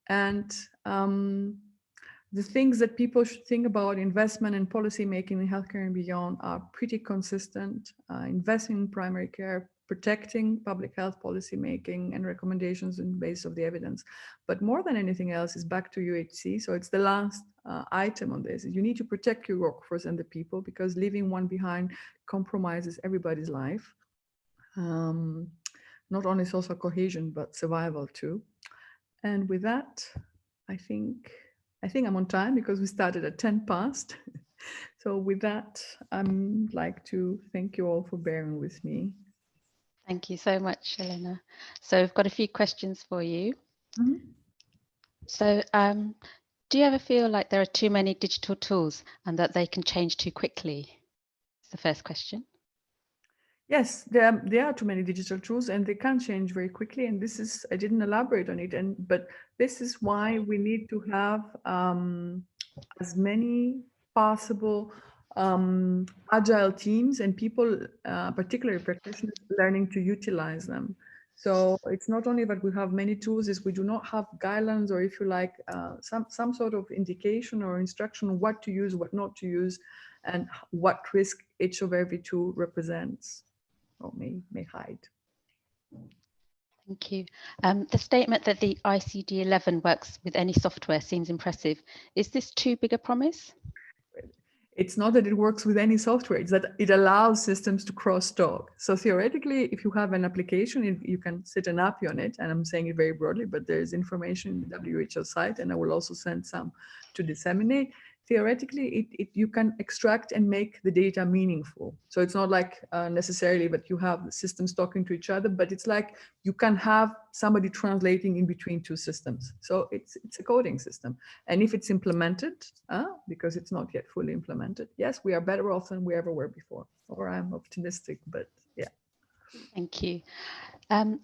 And the things that people should think about investment and policy making in healthcare and beyond are pretty consistent. Investing in primary care, protecting public health policy making and recommendations on the basis of the evidence. But more than anything else is back to UHC. So it's the last item on this. You need to protect your workforce and the people because leaving one behind compromises everybody's life. Not only social cohesion, but survival too. And with that, I think I'm on time because we started at 10 past. So with that, I'd like to thank you all for bearing with me. Thank you so much, Elena. So we've got a few questions for you. Mm-hmm. So do you ever feel like there are too many digital tools and that they can change too quickly? That's the first question. Yes, there are too many digital tools and they can change very quickly. And this is, I didn't elaborate on it, but this is why we need to have as many possible agile teams and people, particularly practitioners, learning to utilize them. So it's not only that we have many tools, is we do not have guidelines or, if you like, some sort of indication or instruction on what to use, what not to use, and what risk each of every tool represents or may hide. Thank you. The statement that the ICD-11 works with any software seems impressive. Is this too big a promise? It's not that it works with any software, it's that it allows systems to cross-talk. So theoretically, if you have an application, you can set an API on it, and I'm saying it very broadly, but there's information in the WHO site, and I will also send some to disseminate. theoretically, you can extract and make the data meaningful. So it's not like necessarily that you have the systems talking to each other, but it's like you can have somebody translating in between two systems. So it's a coding system. And if it's implemented, because it's not yet fully implemented, yes, we are better off than we ever were before. Or I'm optimistic, but yeah. Thank you.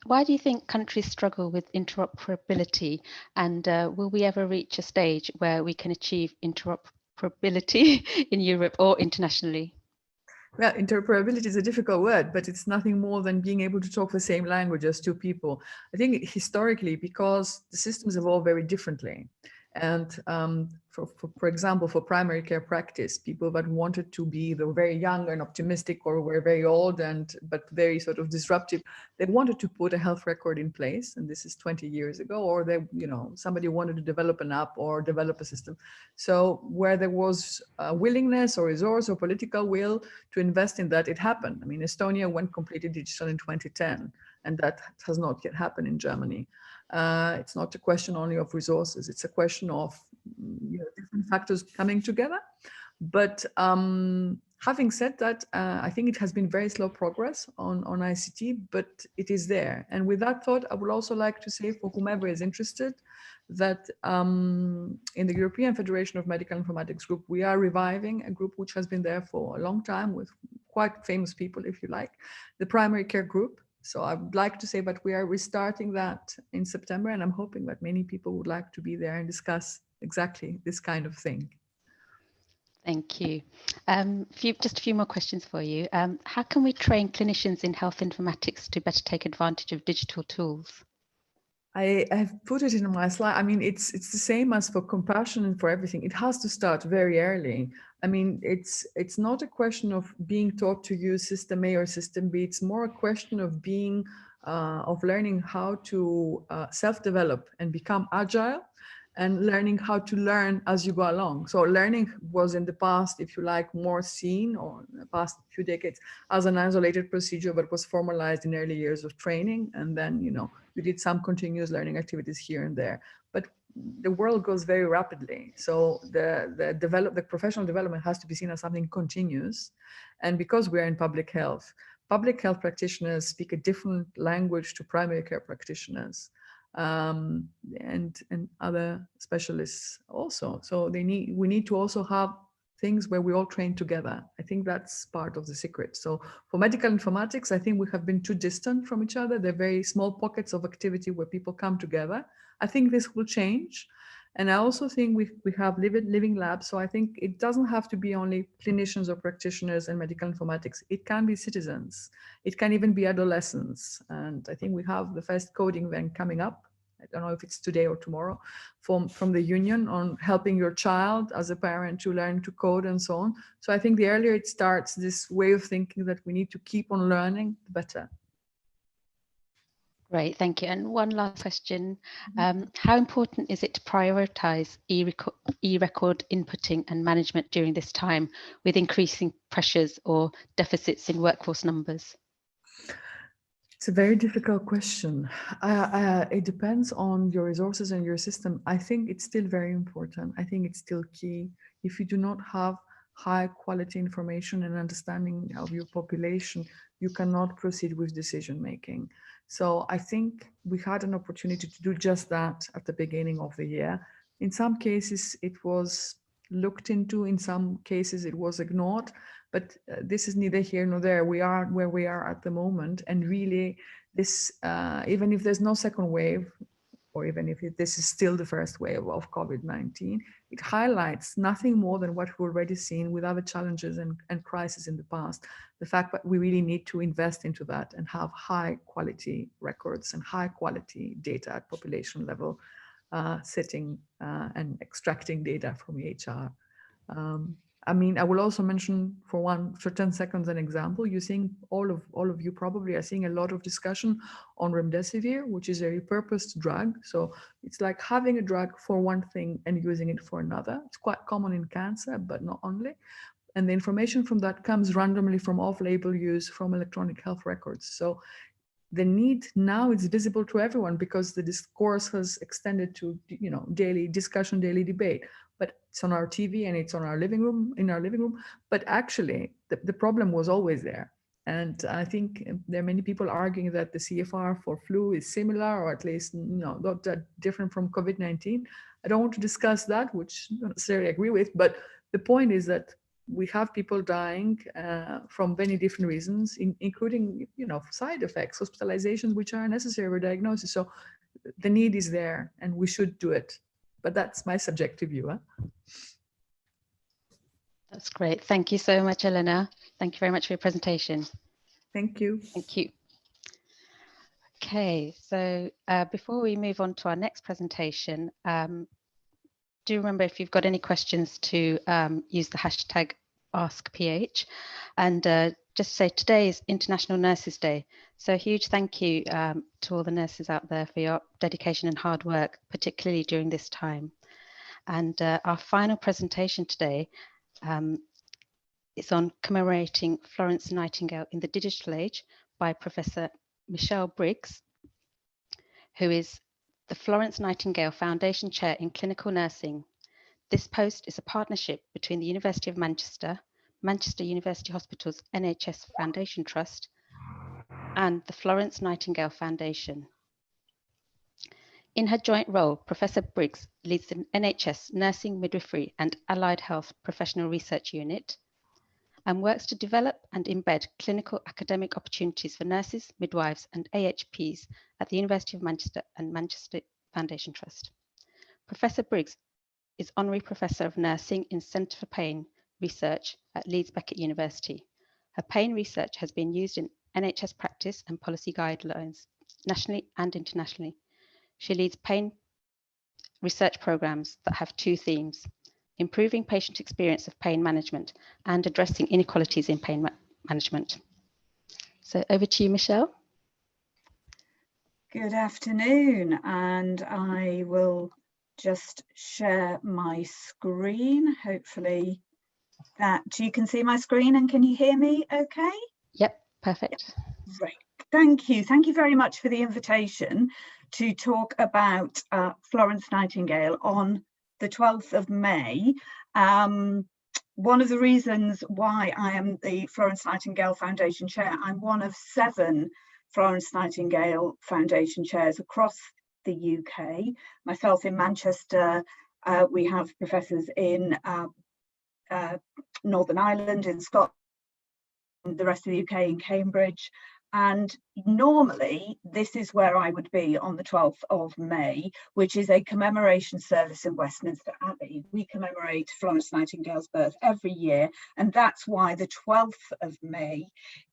Why do you think countries struggle with interoperability, and will we ever reach a stage where we can achieve interoperability in Europe or internationally? Well, interoperability is a difficult word, but it's nothing more than being able to talk the same language as two people. I think historically, because the systems evolve very differently. And for example, for primary care practice, people that wanted to be the very young and optimistic, or were very old but very sort of disruptive, they wanted to put a health record in place, and this is 20 years ago. Or somebody wanted to develop an app or develop a system. So where there was a willingness or resource or political will to invest in that, it happened. I mean, Estonia went completely digital in 2010, and that has not yet happened in Germany. It's not a question only of resources, it's a question of different factors coming together. But having said that, I think it has been very slow progress on ICT, but it is there. And with that thought, I would also like to say, for whomever is interested, that in the European Federation of Medical Informatics Group, we are reviving a group which has been there for a long time with quite famous people, if you like, the primary care group. So I would like to say that we are restarting that in September, and I'm hoping that many people would like to be there and discuss exactly this kind of thing. Thank you. Just a few more questions for you. How can we train clinicians in health informatics to better take advantage of digital tools? I have put it in my slide. I mean, it's the same as for compassion and for everything. It has to start very early. I mean, it's not a question of being taught to use system A or system B. It's more a question of of learning how to self-develop and become agile, and learning how to learn as you go along. So learning was in the past, if you like, more seen, or in the past few decades, as an isolated procedure, but was formalized in early years of training. And then, you did some continuous learning activities here and there. But the world goes very rapidly. So the professional development has to be seen as something continuous. And because we're in public health practitioners speak a different language to primary care practitioners. And other specialists also. So we need to also have things where we all train together. I think that's part of the secret. So for medical informatics, I think we have been too distant from each other. They're very small pockets of activity where people come together. I think this will change. And I also think we have living labs. So I think it doesn't have to be only clinicians or practitioners and medical informatics. It can be citizens. It can even be adolescents. And I think we have the first coding event coming up. I don't know if it's today or tomorrow, from the union, on helping your child as a parent to learn to code and so on. So I think the earlier it starts, this way of thinking that we need to keep on learning, the better. Great, thank you. And one last question. How important is it to prioritize e-record inputting and management during this time with increasing pressures or deficits in workforce numbers? It's a very difficult question. It depends on your resources and your system. I think it's still very important. I think it's still key. If you do not have high quality information and understanding of your population, you cannot proceed with decision making. So I think we had an opportunity to do just that at the beginning of the year. In some cases, it was looked into. In some cases, it was ignored. But this is neither here nor there. We are where we are at the moment. And really, this, even if there's no second wave, or even if this is still the first wave of COVID-19, it highlights nothing more than what we've already seen with other challenges and crises in the past. The fact that we really need to invest into that and have high quality records and high quality data at population level, sitting and extracting data from EHR. I mean, I will also mention for 10 seconds an example. You're seeing, all of you probably are seeing a lot of discussion on remdesivir, which is a repurposed drug. So it's like having a drug for one thing and using it for another. It's quite common in cancer, but not only. And the information from that comes randomly from off-label use from electronic health records. So the need now is visible to everyone because the discourse has extended to, daily discussion, daily debate. but it's on our TV and it's on our living room, in our living room. But actually, the problem was always there. And I think there are many people arguing that the CFR for flu is similar, or at least not that different from COVID-19. I don't want to discuss that, which I don't necessarily agree with, but the point is that we have people dying from many different reasons, including side effects, hospitalizations, which are necessary for diagnosis. So the need is there, and we should do it. But that's my subjective view. That's great. Thank you so much, Elena. Thank you very much for your presentation. Thank you. Thank you. Okay, so before we move on to our next presentation, do remember, if you've got any questions, to use the hashtag AskPH. And just say today is International Nurses Day. So a huge thank you to all the nurses out there for your dedication and hard work, particularly during this time. And our final presentation today is on commemorating Florence Nightingale in the digital age by Professor Michelle Briggs, who is the Florence Nightingale Foundation Chair in Clinical Nursing. This post is a partnership between the University of Manchester, Manchester University Hospitals NHS Foundation Trust, and the Florence Nightingale Foundation. In her joint role, Professor Briggs leads the NHS Nursing, Midwifery and Allied Health Professional Research Unit and works to develop and embed clinical academic opportunities for nurses, midwives and AHPs at the University of Manchester and Manchester Foundation Trust. Professor Briggs is Honorary Professor of Nursing in Centre for Pain Research at Leeds Beckett University. Her pain research has been used in NHS practice and policy guidelines nationally and internationally. She leads pain research programs that have two themes: improving patient experience of pain management and addressing inequalities in pain management. So over to you, Michelle. Good afternoon, and I will just share my screen. Hopefully that you can see my screen, and can you hear me okay? Yep, perfect. Great, thank you. Thank you very much for the invitation to talk about Florence Nightingale on the 12th of May. One of the reasons why I am the Florence Nightingale Foundation Chair, I'm one of 7 Florence Nightingale Foundation Chairs across the UK. Myself in Manchester, we have professors in Northern Ireland, in Scotland, the rest of the UK in Cambridge. And normally this is where I would be on the 12th of May, which is a commemoration service in Westminster Abbey. We commemorate Florence Nightingale's birth every year, and that's why the 12th of May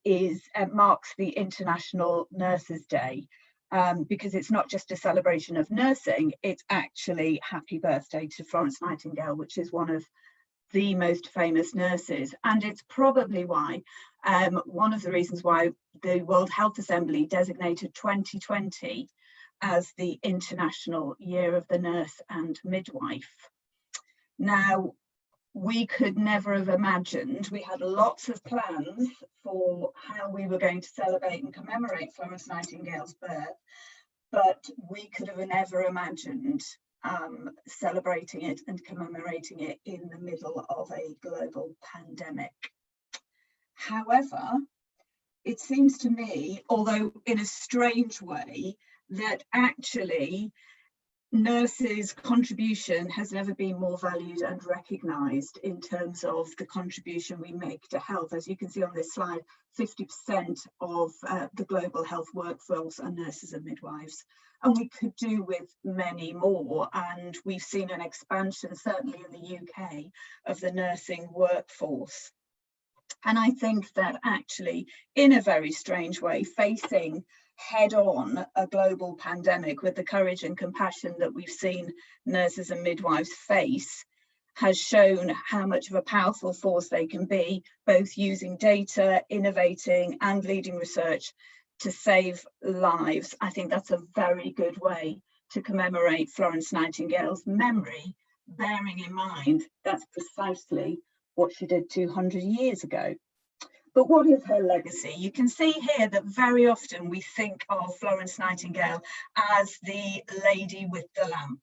is marks the International Nurses Day, because it's not just a celebration of nursing, it's actually happy birthday to Florence Nightingale, which is one of the most famous nurses. And it's probably why, one of the reasons why the World Health Assembly designated 2020 as the International Year of the Nurse and Midwife. Now, we could never have imagined, we had lots of plans for how we were going to celebrate and commemorate Florence Nightingale's birth, but we could have never imagined celebrating it and commemorating it in the middle of a global pandemic. However, it seems to me, although in a strange way, that actually nurses' contribution has never been more valued and recognised in terms of the contribution we make to health. As you can see on this slide, 50% of the global health workforce are nurses and midwives. And we could do with many more. And we've seen an expansion, certainly in the UK, of the nursing workforce. And I think that actually, in a very strange way, facing head-on a global pandemic with the courage and compassion that we've seen nurses and midwives face has shown how much of a powerful force they can be, both using data, innovating and leading research to save lives. I think that's a very good way to commemorate Florence Nightingale's memory, bearing in mind that's precisely what she did 200 years ago. But what is her legacy? You can see here that very often we think of Florence Nightingale as the lady with the lamp.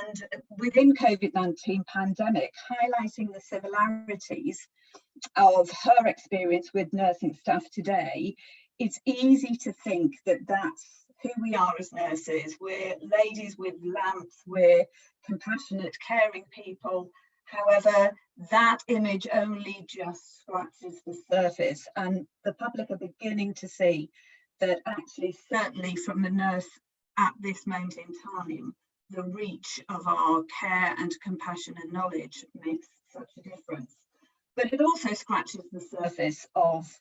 And within COVID-19 pandemic, highlighting the similarities of her experience with nursing staff today, it's easy to think that that's who we are as nurses. We're ladies with lamps, we're compassionate, caring people. However, that image only just scratches the surface, and the public are beginning to see that actually, certainly from the nurse at this moment in time, the reach of our care and compassion and knowledge makes such a difference. But it also scratches the surface of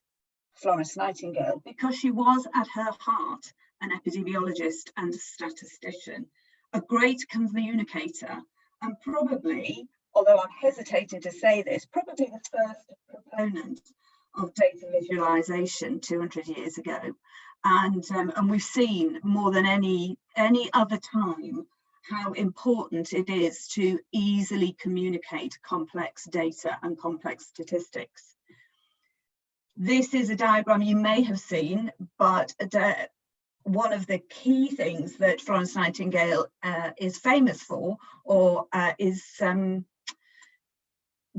Florence Nightingale, because she was at her heart an epidemiologist and a statistician, a great communicator, and probably, although I'm hesitating to say this, probably the first proponent of data visualization 200 years ago. And we've seen more than any other time how important it is to easily communicate complex data and complex statistics. This is a diagram you may have seen, but one of the key things that Florence Nightingale is famous for, or is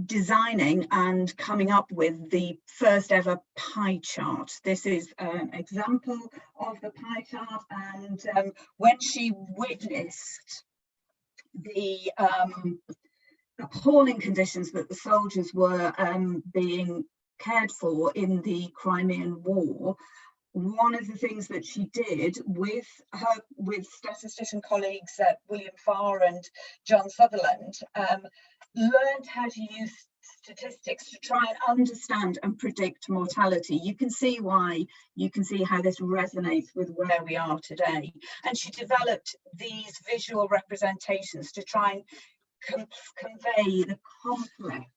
designing and coming up with the first ever pie chart. This is an example of the pie chart, and when she witnessed the appalling conditions that the soldiers were being cared for in the Crimean War, one of the things that she did with statistician colleagues William Farr and John Sutherland, learned how to use statistics to try and understand and predict mortality. You can see why, you can see how this resonates with where we are today. And she developed these visual representations to try and convey the complex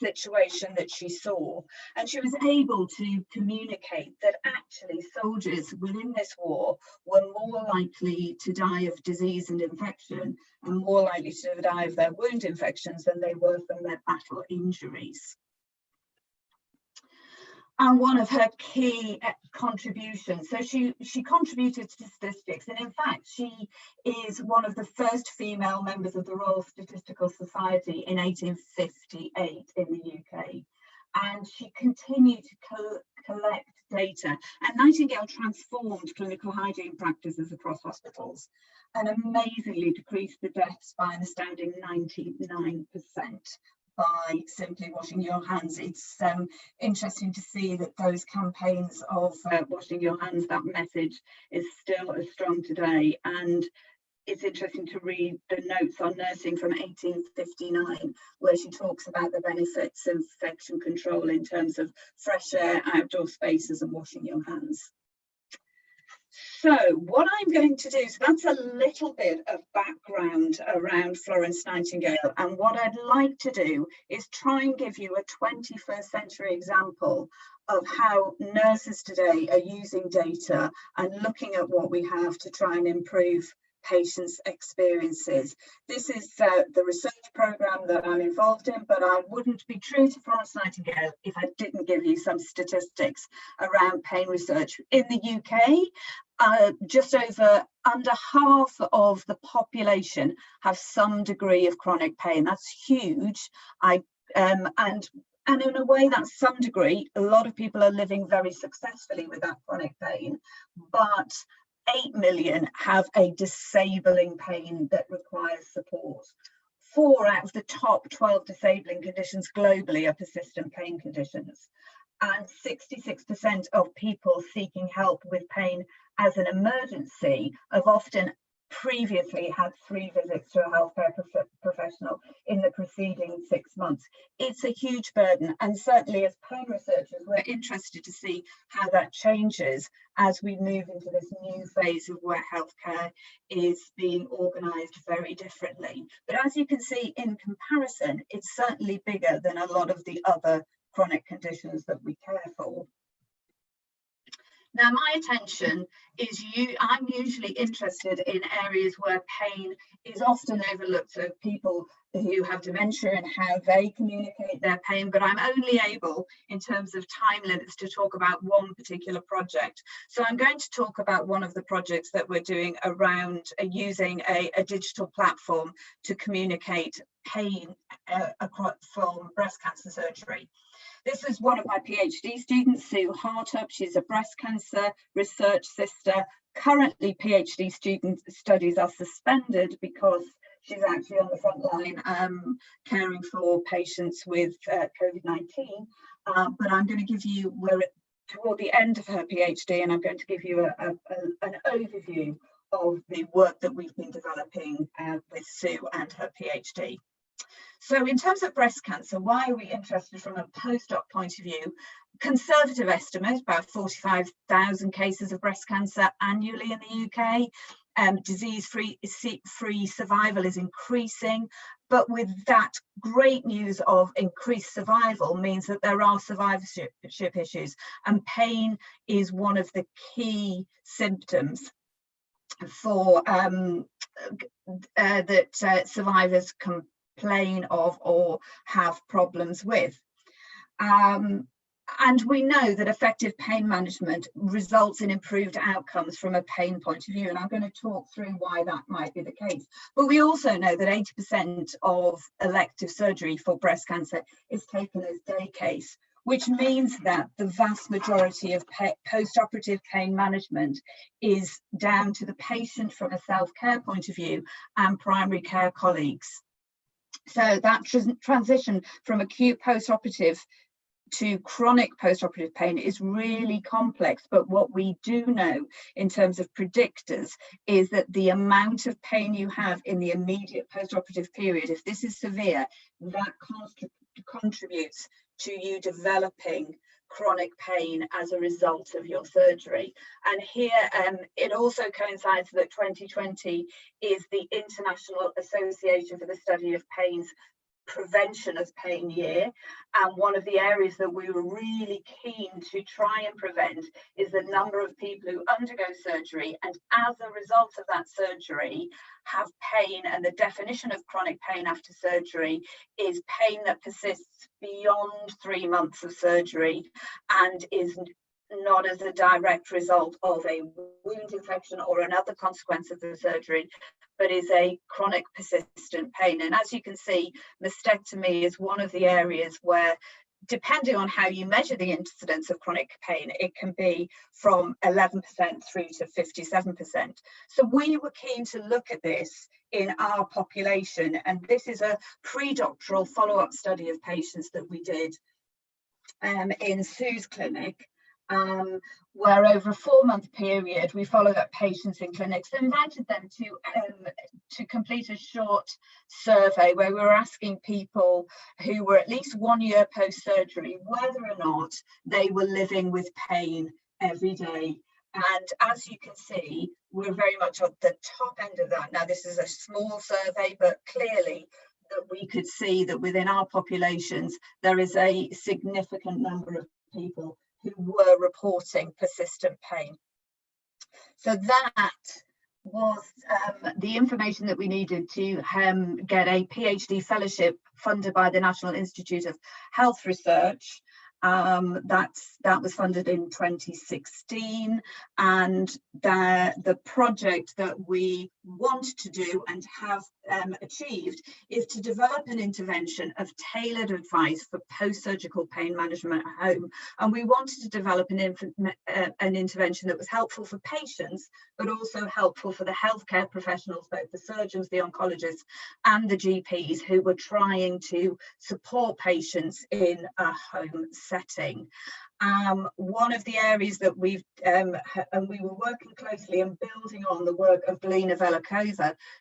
situation that she saw, and she was able to communicate that actually soldiers within this war were more likely to die of disease and infection, and more likely to die of their wound infections than they were from their battle injuries. And one of her key contributions, so she contributed to statistics, and in fact she is one of the first female members of the Royal Statistical Society in 1858 in the UK, and she continued to collect data, and Nightingale transformed clinical hygiene practices across hospitals and amazingly decreased the deaths by an astounding 99%. By simply washing your hands. It's interesting to see that those campaigns of washing your hands, that message is still as strong today. And it's interesting to read the notes on nursing from 1859, where she talks about the benefits of infection control in terms of fresh air, outdoor spaces, and washing your hands. So what I'm going to do, so that's a little bit of background around Florence Nightingale, and what I'd like to do is try and give you a 21st century example of how nurses today are using data and looking at what we have to try and improve patients' experiences. This is the research programme that I'm involved in, but I wouldn't be true to Florence Nightingale if I didn't give you some statistics around pain research. In the UK, just under half of the population have some degree of chronic pain. That's huge. And in a way, that's some degree. A lot of people are living very successfully with that chronic pain, but 8 million have a disabling pain that requires support. 4 out of the top 12 disabling conditions globally are persistent pain conditions. And 66% of people seeking help with pain as an emergency have often previously had 3 visits to a healthcare professional in the preceding 6 months. It's a huge burden, and certainly as pain researchers, we're interested to see how that changes as we move into this new phase of where healthcare is being organised very differently. But as you can see, in comparison, it's certainly bigger than a lot of the other chronic conditions that we care for. Now, my attention is I'm usually interested in areas where pain is often overlooked, so people who have dementia and how they communicate their pain, but I'm only able, in terms of time limits, to talk about one particular project. So I'm going to talk about one of the projects that we're doing around using a digital platform to communicate pain from breast cancer surgery. This is one of my PhD students, Sue Hartup. She's a breast cancer research sister. Currently, PhD student studies are suspended because she's actually on the front line caring for patients with COVID-19. But I'm going to give you, we're toward the end of her PhD, and I'm going to give you an overview of the work that we've been developing with Sue and her PhD. So in terms of breast cancer, why are we interested from a postdoc point of view? Conservative estimate, about 45,000 cases of breast cancer annually in the UK. Disease-free survival is increasing, but with that, great news of increased survival means that there are survivorship issues, and pain is one of the key symptoms for that survivors complain of or have problems with. And we know that effective pain management results in improved outcomes from a pain point of view, and I'm going to talk through why that might be the case. But we also know that 80% of elective surgery for breast cancer is taken as day case, which means that the vast majority of post-operative pain management is down to the patient from a self-care point of view and primary care colleagues. So that transition from acute post-operative to chronic post-operative pain is really complex, but what we do know in terms of predictors is that the amount of pain you have in the immediate post-operative period, if this is severe, that contributes to you developing chronic pain as a result of your surgery. And here it also coincides that 2020 is the International Association for the Study of Pain's prevention of pain year, and one of the areas that we were really keen to try and prevent is the number of people who undergo surgery and as a result of that surgery have pain. And the definition of chronic pain after surgery is pain that persists beyond 3 months of surgery and is not as a direct result of a wound infection or another consequence of the surgery, but is a chronic persistent pain. And as you can see, mastectomy is one of the areas where, depending on how you measure the incidence of chronic pain, it can be from 11% through to 57%. So we were keen to look at this in our population, and this is a pre-doctoral follow-up study of patients that we did in Sue's clinic. Where over a 4-month period we followed up patients in clinics and invited them to complete a short survey where we were asking people who were at least 1 year post-surgery whether or not they were living with pain every day. And as you can see, we're very much at the top end of that. Now, this is a small survey, but clearly that we could see that within our populations there is a significant number of people who were reporting persistent pain. So that was the information that we needed to get a PhD fellowship funded by the National Institute of Health Research. That was funded in 2016, and the project that we want to do and have achieved is to develop an intervention of tailored advice for post-surgical pain management at home. And we wanted to develop an intervention that was helpful for patients, but also helpful for the healthcare professionals, both the surgeons, the oncologists, and the GPs who were trying to support patients in a home setting. One of the areas that we've, and we were working closely and building on the work of Elena,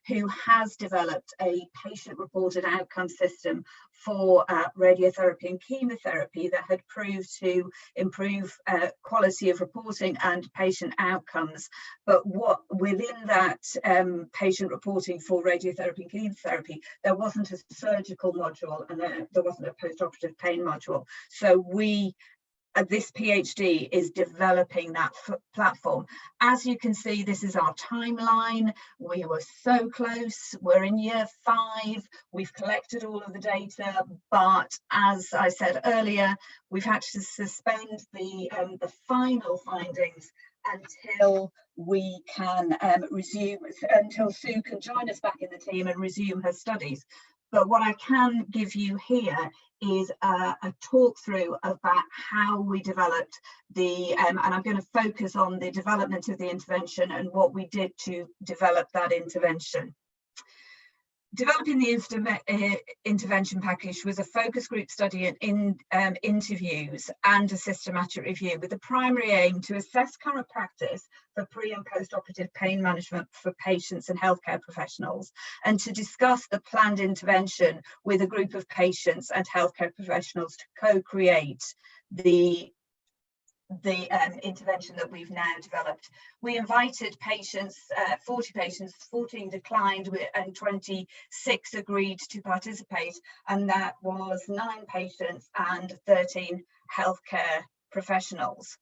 who has developed a patient-reported outcome system for radiotherapy and chemotherapy that had proved to improve quality of reporting and patient outcomes. But within that patient reporting for radiotherapy and chemotherapy, there wasn't a surgical module and there wasn't a post-operative pain module. So we this PhD is developing that platform. As you can see, this is our timeline. We were so close. We're in year 5. We've collected all of the data, but as I said earlier, we've had to suspend the final findings until we can resume, until Sue can join us back in the team and resume her studies. But what I can give you here is a talk through about how we developed the, and I'm going to focus on the development of the intervention and what we did to develop that intervention. Developing the intervention package was a focus group study in interviews and a systematic review with the primary aim to assess current practice for pre and post-operative pain management for patients and healthcare professionals, and to discuss the planned intervention with a group of patients and healthcare professionals to co-create the intervention that we've now developed. We invited patients, 40 patients, 14 declined and 26 agreed to participate, and that was 9 patients and 13 healthcare professionals.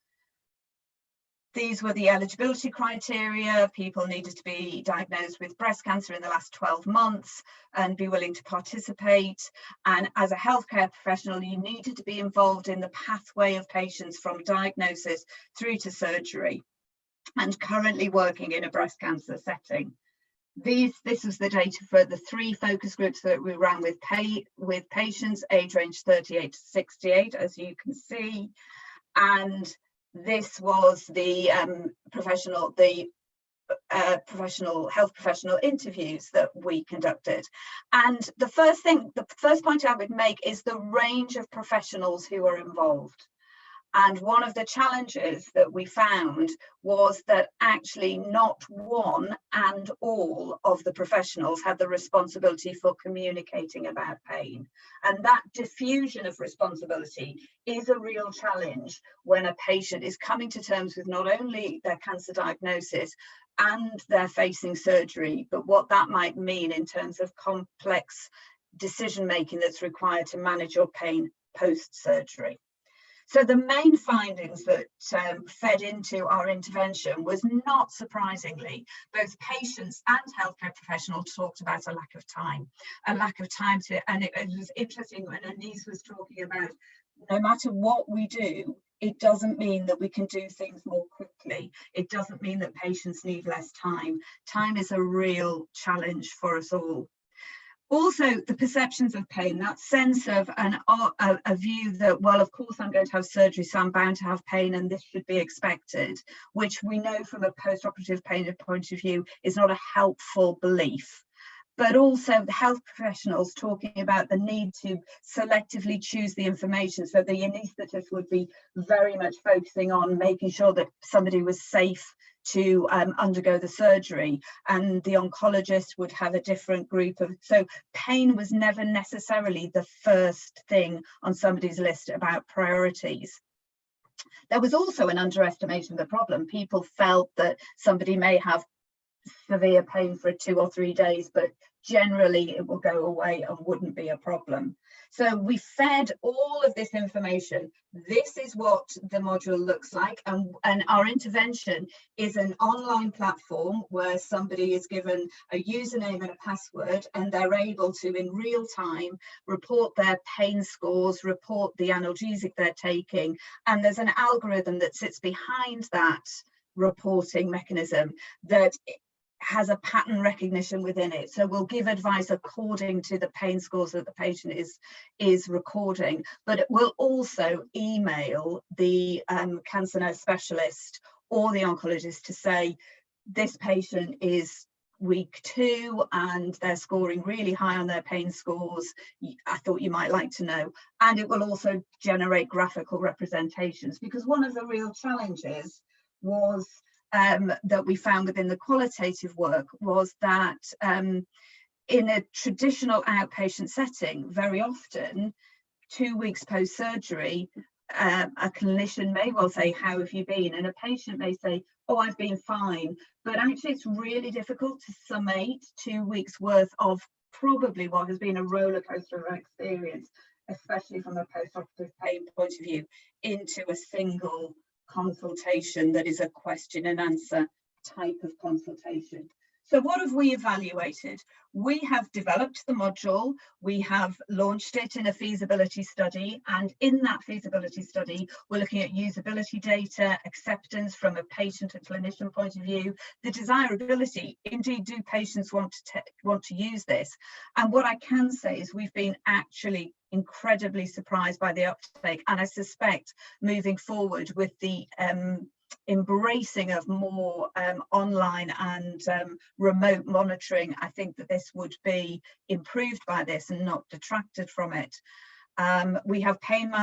These were the eligibility criteria. People needed to be diagnosed with breast cancer in the last 12 months and be willing to participate. And as a healthcare professional, you needed to be involved in the pathway of patients from diagnosis through to surgery, and currently working in a breast cancer setting. This was the data for the 3 focus groups that we ran with patients age range 38 to 68, as you can see. And this was the professional health professional interviews that we conducted. And the first point I would make is the range of professionals who are involved. And one of the challenges that we found was that actually not one and all of the professionals had the responsibility for communicating about pain. And that diffusion of responsibility is a real challenge when a patient is coming to terms with not only their cancer diagnosis and they're facing surgery, but what that might mean in terms of complex decision making that's required to manage your pain post-surgery. So the main findings that fed into our intervention was, not surprisingly, both patients and healthcare professionals talked about a lack of time to, and it was interesting when Aneez was talking about, no matter what we do, it doesn't mean that we can do things more quickly. It doesn't mean that patients need less time. Time is a real challenge for us all. Also, the perceptions of pain, that sense of a view that, well, of course I'm going to have surgery, so I'm bound to have pain and this should be expected, which we know from a post-operative pain point of view is not a helpful belief. But also the health professionals talking about the need to selectively choose the information. So the anaesthetist would be very much focusing on making sure that somebody was safe to undergo the surgery, and the oncologist would have a different group of, so pain was never necessarily the first thing on somebody's list about priorities. There was also an underestimation of the problem. People felt that somebody may have severe pain for 2 or 3 days, but generally it will go away and wouldn't be a problem. So we fed all of this information. This is what the module looks like, and our intervention is an online platform where somebody is given a username and a password, and they're able to in real time report their pain scores, report the analgesic they're taking, and there's an algorithm that sits behind that reporting mechanism that has a pattern recognition within it. So we'll give advice according to the pain scores that the patient is recording, but it will also email the cancer nurse specialist or the oncologist to say, this patient is week 2 and they're scoring really high on their pain scores. I thought you might like to know. And it will also generate graphical representations, because one of the real challenges was that we found within the qualitative work was that in a traditional outpatient setting, very often 2 weeks post-surgery, a clinician may well say, how have you been? And a patient may say, oh, I've been fine. But actually it's really difficult to summate 2 weeks worth of probably what has been a roller coaster of experience. especially from a post-operative pain point of view, into a single consultation that is a question and answer type of consultation. So what have we evaluated? We have developed the module, we have launched it in a feasibility study, and in that feasibility study, we're looking at usability data, acceptance from a patient and clinician point of view, the desirability, indeed, do patients want to use this? And what I can say is we've been actually incredibly surprised by the uptake, and I suspect moving forward with the embracing of more online and remote monitoring, I think that this would be improved by this and not detracted from it. We have pain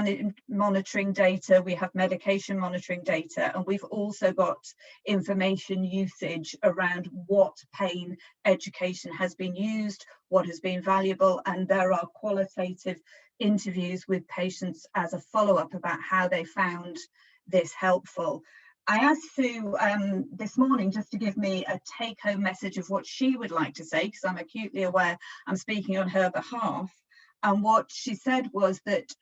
monitoring data, we have medication monitoring data, and we've also got information usage around what pain education has been used, what has been valuable, and there are qualitative interviews with patients as a follow-up about how they found this helpful. I asked Sue this morning just to give me a take-home message of what she would like to say, because I'm acutely aware I'm speaking on her behalf. And what she said was that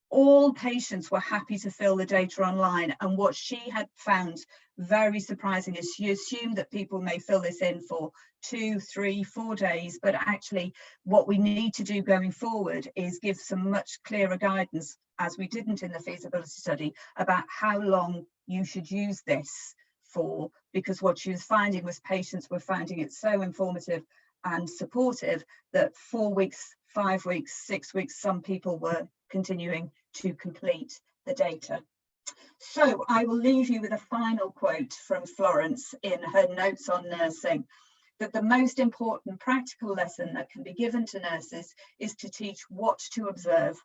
all patients were happy to fill the data online. And what she had found very surprising is she assumed that people may fill this in for 2, 3, 4 days, but actually what we need to do going forward is give some much clearer guidance, as we didn't in the feasibility study, about how long you should use this for, because what she was finding was patients were finding it so informative and supportive that 4 weeks, 5 weeks, 6 weeks, some people were continuing to complete the data. So I will leave you with a final quote from Florence in her notes on nursing, that the most important practical lesson that can be given to nurses is to teach what to observe,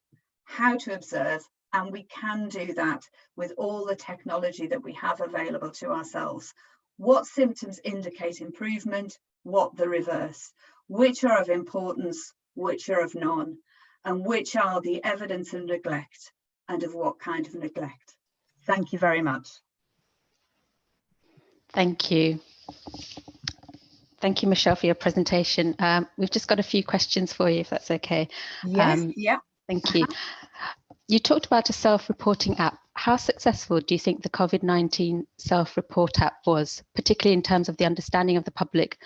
how to observe, and we can do that with all the technology that we have available to ourselves. What symptoms indicate improvement, what the reverse, which are of importance, which are of none, and which are the evidence of neglect, and of what kind of neglect. Thank you very much. Thank you. Thank you, Michelle, for your presentation. We've just got a few questions for you, if that's okay. Yes, yeah. Thank you. You talked about a self-reporting app. How successful do you think the COVID-19 self-report app was, particularly in terms of the understanding of the public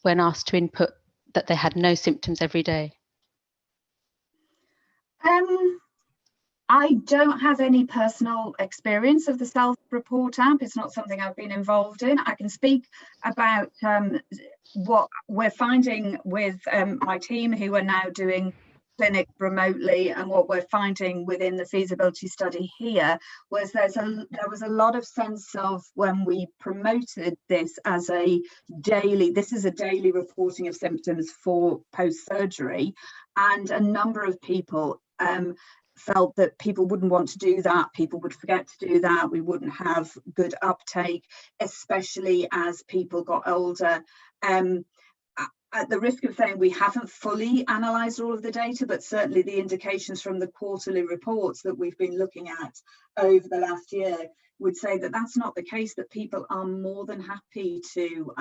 when asked to input that they had no symptoms every day? I don't have any personal experience of the self-report app. It's not something I've been involved in. I can speak about what we're finding with my team, who are now doing clinic remotely, and what we're finding within the feasibility study here was there was a lot of sense of, when we promoted this as a daily, this is a daily reporting of symptoms for post-surgery, and a number of people felt that people wouldn't want to do that, people would forget to do that, we wouldn't have good uptake, especially as people got older. At the risk of saying we haven't fully analysed all of the data, but certainly the indications from the quarterly reports that we've been looking at over the last year would say that that's not the case, that people are more than happy to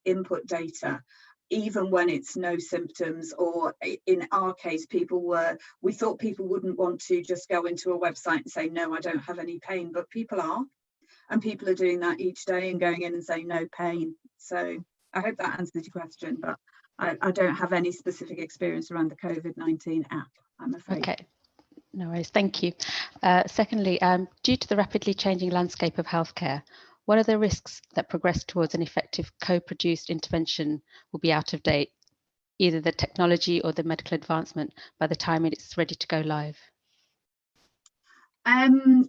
input data, even when it's no symptoms, or in our case, we thought people wouldn't want to just go into a website and say, no, I don't have any pain, but people are, and people are doing that each day and going in and saying no pain. So I hope that answers your question, but I don't have any specific experience around the COVID-19 app, I'm afraid. Okay, no worries, thank you. Secondly, due to the rapidly changing landscape of healthcare, what are the risks that progress towards an effective co-produced intervention will be out of date, either the technology or the medical advancement, by the time it's ready to go live?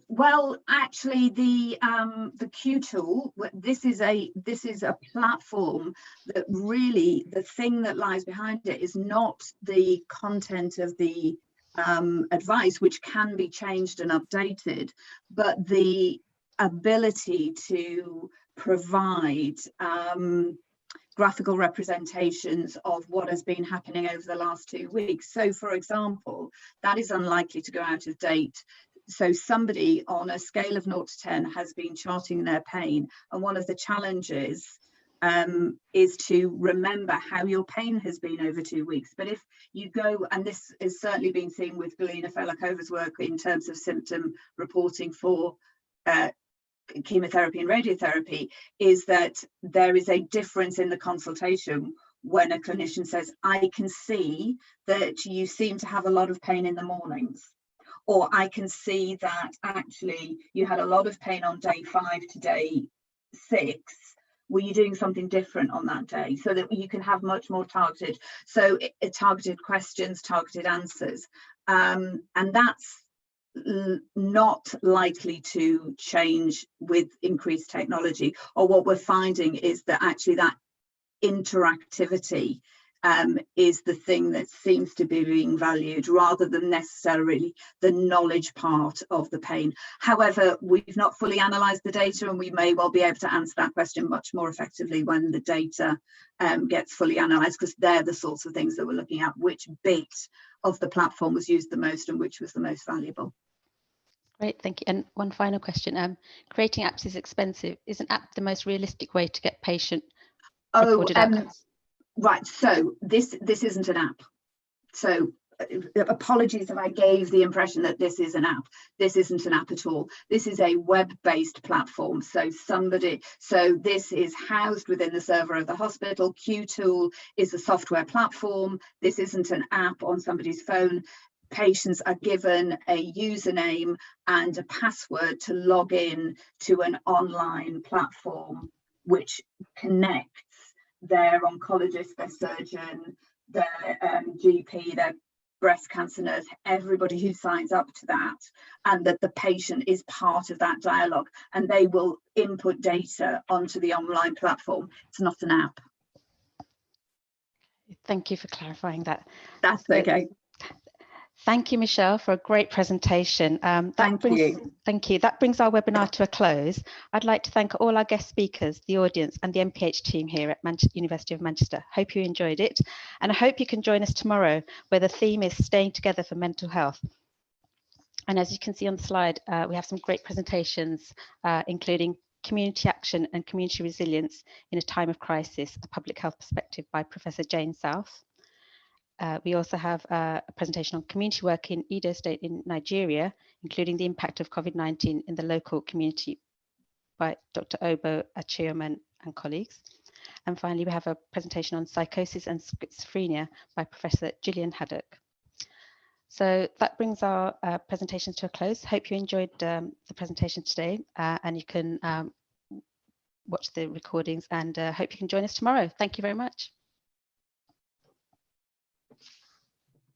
Well, actually, the Q tool, this is a platform that really, the thing that lies behind it is not the content of the advice, which can be changed and updated, but the ability to provide graphical representations of what has been happening over the last 2 weeks. So, for example, that is unlikely to go out of date. So somebody on a scale of 0 to 10 has been charting their pain, and one of the challenges is to remember how your pain has been over 2 weeks. But if you go, and this is certainly been seen with Galina Felakova's work in terms of symptom reporting for chemotherapy and radiotherapy, is that there is a difference in the consultation when a clinician says, I can see that you seem to have a lot of pain in the mornings, or I can see that actually you had a lot of pain on day 5 to day 6. Were you doing something different on that day? So that you can have much more targeted, targeted questions, targeted answers. And that's not likely to change with increased technology. Or what we're finding is that actually that interactivity is the thing that seems to be being valued rather than necessarily the knowledge part of the pain. However, we've not fully analysed the data, and we may well be able to answer that question much more effectively when the data gets fully analysed, because they're the sorts of things that we're looking at, which bit of the platform was used the most and which was the most valuable. Great, thank you. And one final question. Creating apps is expensive. Is an app the most realistic way to get patient reported outcomes? Right, so this isn't an app. So apologies if I gave the impression that this is an app. This isn't an app at all. This is a web-based platform. So this is housed within the server of the hospital. QTool is a software platform. This isn't an app on somebody's phone. Patients are given a username and a password to log in to an online platform which connects their oncologist, their surgeon, their GP, their breast cancer nurse, everybody who signs up to that, and that the patient is part of that dialogue, and they will input data onto the online platform. It's not an app. Thank you for clarifying that. That's okay. Thank you, Michelle, for a great presentation. Thank you. Thank you. That brings our webinar to a close. I'd like to thank all our guest speakers, the audience, and the MPH team here at University of Manchester. Hope you enjoyed it, and I hope you can join us tomorrow, where the theme is staying together for mental health. And as you can see on the slide, we have some great presentations, including community action and community resilience in a time of crisis, a public health perspective by Professor Jane South. We also have a presentation on community work in Edo State in Nigeria, including the impact of COVID-19 in the local community by Dr. Obo Achioman and colleagues. And finally, we have a presentation on psychosis and schizophrenia by Professor Gillian Haddock. So that brings our presentations to a close. Hope you enjoyed the presentation today, and you can watch the recordings, and hope you can join us tomorrow. Thank you very much.